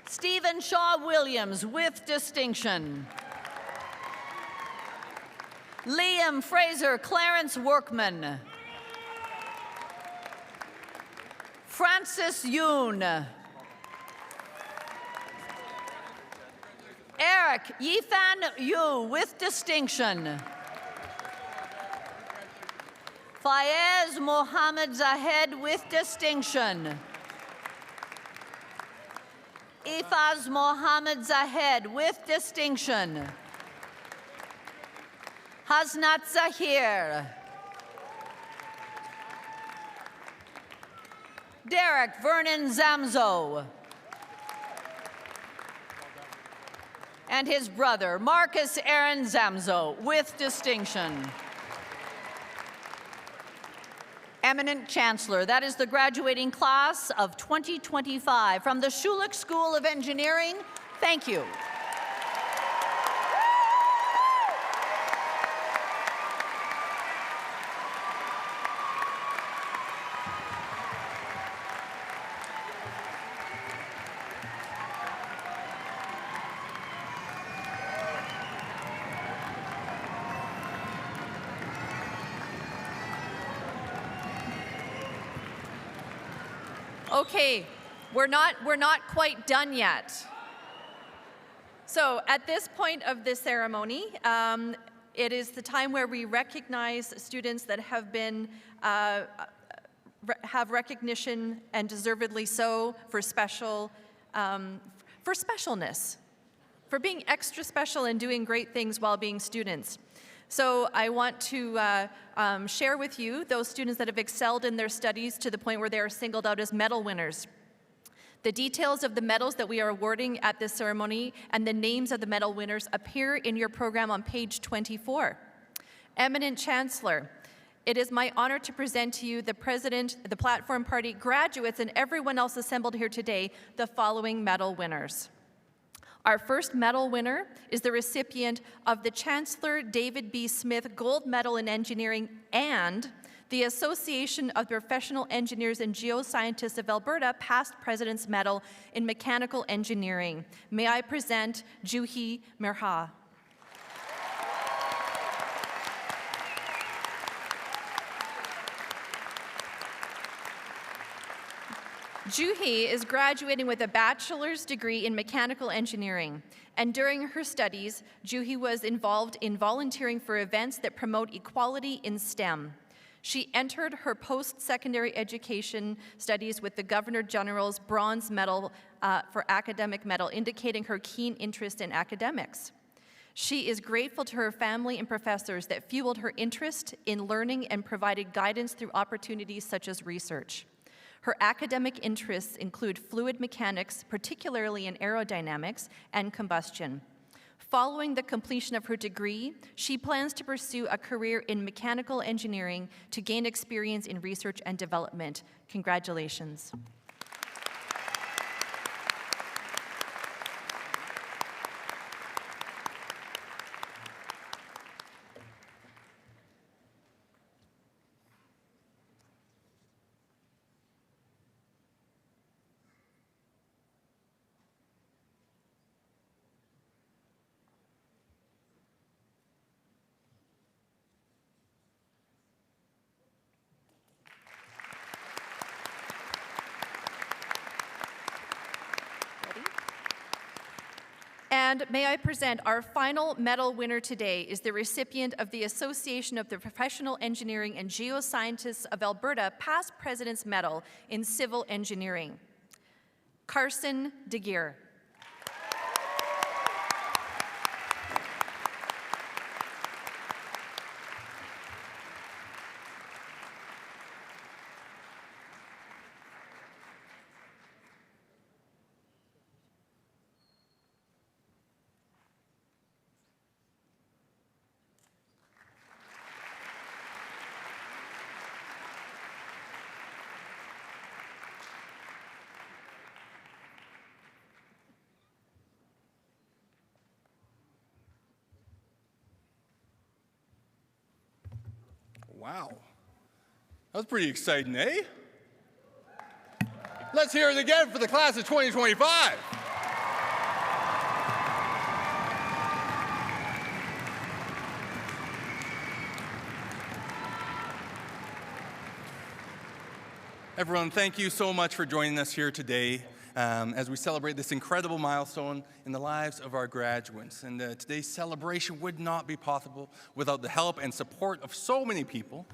Speaker 1: Stephen Shaw Williams with distinction. Liam Fraser Clarence Workman. Francis Yoon. Eric Yifan Yu with distinction. Fayez Mohammed Zahed with distinction. Ifaz Mohammed Zahed with distinction. Hasnat Zahir. Derek Vernon Zamzo. And his brother, Marcus Aaron Zamzo, with distinction. Eminent Chancellor, that is the graduating class of 2025 from the Schulich School of Engineering. Thank you.
Speaker 5: Okay, we're not quite done yet. So at this point of this ceremony, it is the time where we recognize students that have been have recognition, and deservedly so, for specialness, for being extra special and doing great things while being students. So I want to share with you those students that have excelled in their studies to the point where they are singled out as medal winners. The details of the medals that we are awarding at this ceremony and the names of the medal winners appear in your program on page 24. Eminent Chancellor, it is my honor to present to you the President, the Platform Party, graduates, and everyone else assembled here today, the following medal winners. Our first medal winner is the recipient of the Chancellor David B. Smith Gold Medal in Engineering and the Association of Professional Engineers and Geoscientists of Alberta Past President's Medal in Mechanical Engineering. May I present Juhi Mirha. Juhi is graduating with a bachelor's degree in mechanical engineering, and during her studies, Juhi was involved in volunteering for events that promote equality in STEM. She entered her post-secondary education studies with the Governor General's Bronze Medal for Academic Medal, indicating her keen interest in academics. She is grateful to her family and professors that fueled her interest in learning and provided guidance through opportunities such as research. Her academic interests include fluid mechanics, particularly in aerodynamics, and combustion. Following the completion of her degree, she plans to pursue a career in mechanical engineering to gain experience in research and development. Congratulations. And may I present our final medal winner today is the recipient of the Association of the Professional Engineering and Geoscientists of Alberta Past President's Medal in Civil Engineering, Carson DeGeer.
Speaker 20: Wow. That was pretty exciting, eh? Let's hear it again for the class of 2025. Everyone, thank you so much for joining us here today as we celebrate this incredible milestone in the lives of our graduates. And today's celebration would not be possible without the help and support of so many people.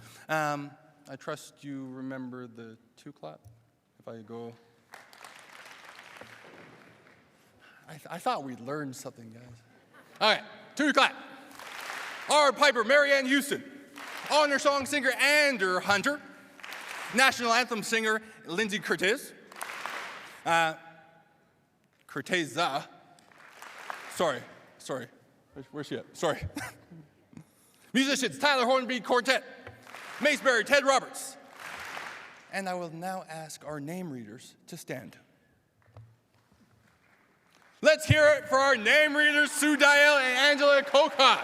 Speaker 20: I trust you remember the 2 clap. If I go. I thought we'd learned something, guys. All right, 2 clap. Our Piper, Marianne Houston. Honor song singer, Andrew Hunter. National anthem singer, Lindsay Cortez. Corteza. Sorry. Where's she at? Sorry. Musicians, Tyler Hornby Quartet. Maceberry, Ted Roberts. And I will now ask our name readers to stand. Let's hear it for our name readers, Sue Dial and Angela Kokot.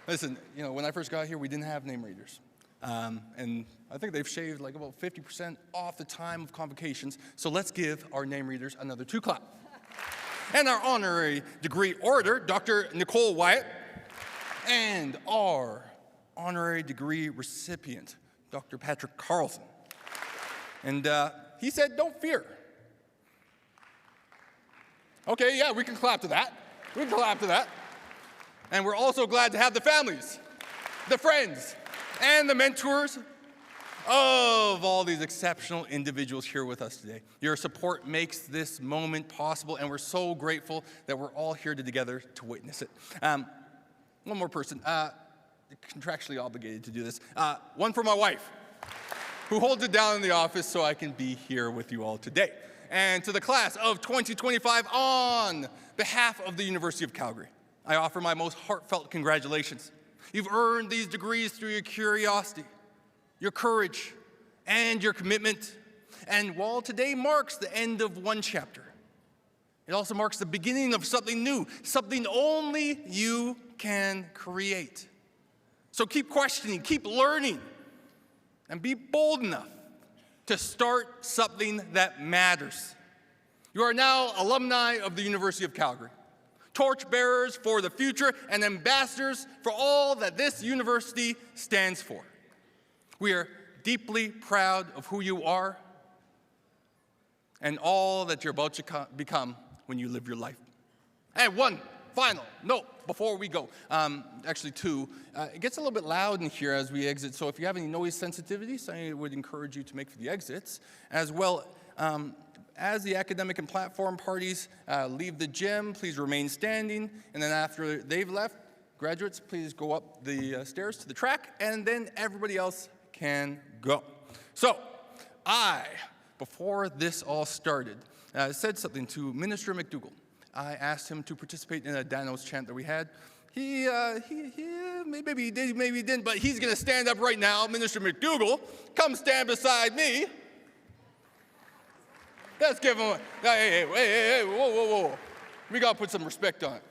Speaker 20: Listen, when I first got here, we didn't have name readers. And I think they've shaved like about 50% off the time of convocations. So let's give our name readers another 2 clap. And our honorary degree orator, Dr. Nicole Wyatt. And our honorary degree recipient, Dr. Patrick Carlson. And he said, don't fear. Okay, yeah, we can clap to that. And we're also glad to have the families, the friends, and the mentors of all these exceptional individuals here with us today. Your support makes this moment possible, and we're so grateful that we're all here together to witness it. One more person, contractually obligated to do this. One for my wife, who holds it down in the office so I can be here with you all today. And to the class of 2025, on behalf of the University of Calgary, I offer my most heartfelt congratulations. You've earned these degrees through your curiosity, your courage, and your commitment. And while today marks the end of one chapter, it also marks the beginning of something new, something only you can create. So keep questioning, keep learning, and be bold enough to start something that matters. You are now alumni of the University of Calgary, torchbearers for the future, and ambassadors for all that this university stands for. We are deeply proud of who you are and all that you're about to become when you live your life. And one final note before we go. Actually, 2. It gets a little bit loud in here as we exit, so if you have any noise sensitivities, I would encourage you to make for the exits. As well, as the academic and platform parties leave the gym, please remain standing. And then after they've left, graduates, please go up the stairs to the track, and then everybody else can go. So, before this all started, said something to Minister McDougall. I asked him to participate in a Danos chant that we had. He maybe he did, maybe he didn't, but he's going to stand up right now. Minister McDougall, come stand beside me. Let's give him hey, whoa. We got to put some respect on it.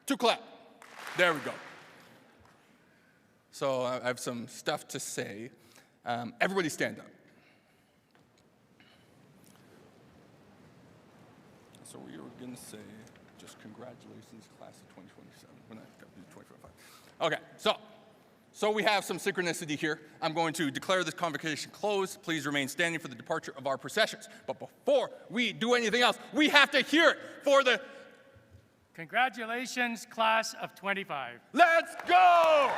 Speaker 20: 2 clap. There we go. So I have some stuff to say. Everybody stand up. So we were going to say just congratulations, class of 2027. We're not going to do 2025. Okay, so we have some synchronicity here. I'm going to declare this convocation closed. Please remain standing for the departure of our processions. But before we do anything else, we have to hear it for the...
Speaker 3: Congratulations, class of 25.
Speaker 20: Let's go!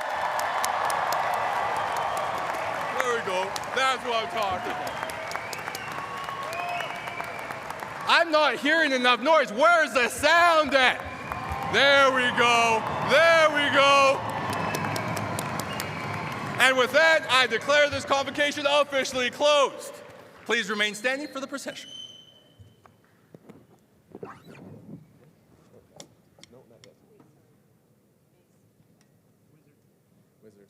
Speaker 20: There we go. That's what I'm talking about. I'm not hearing enough noise. Where's the sound at? There we go. There we go. And with that, I declare this convocation officially closed. Please remain standing for the procession. Wizard.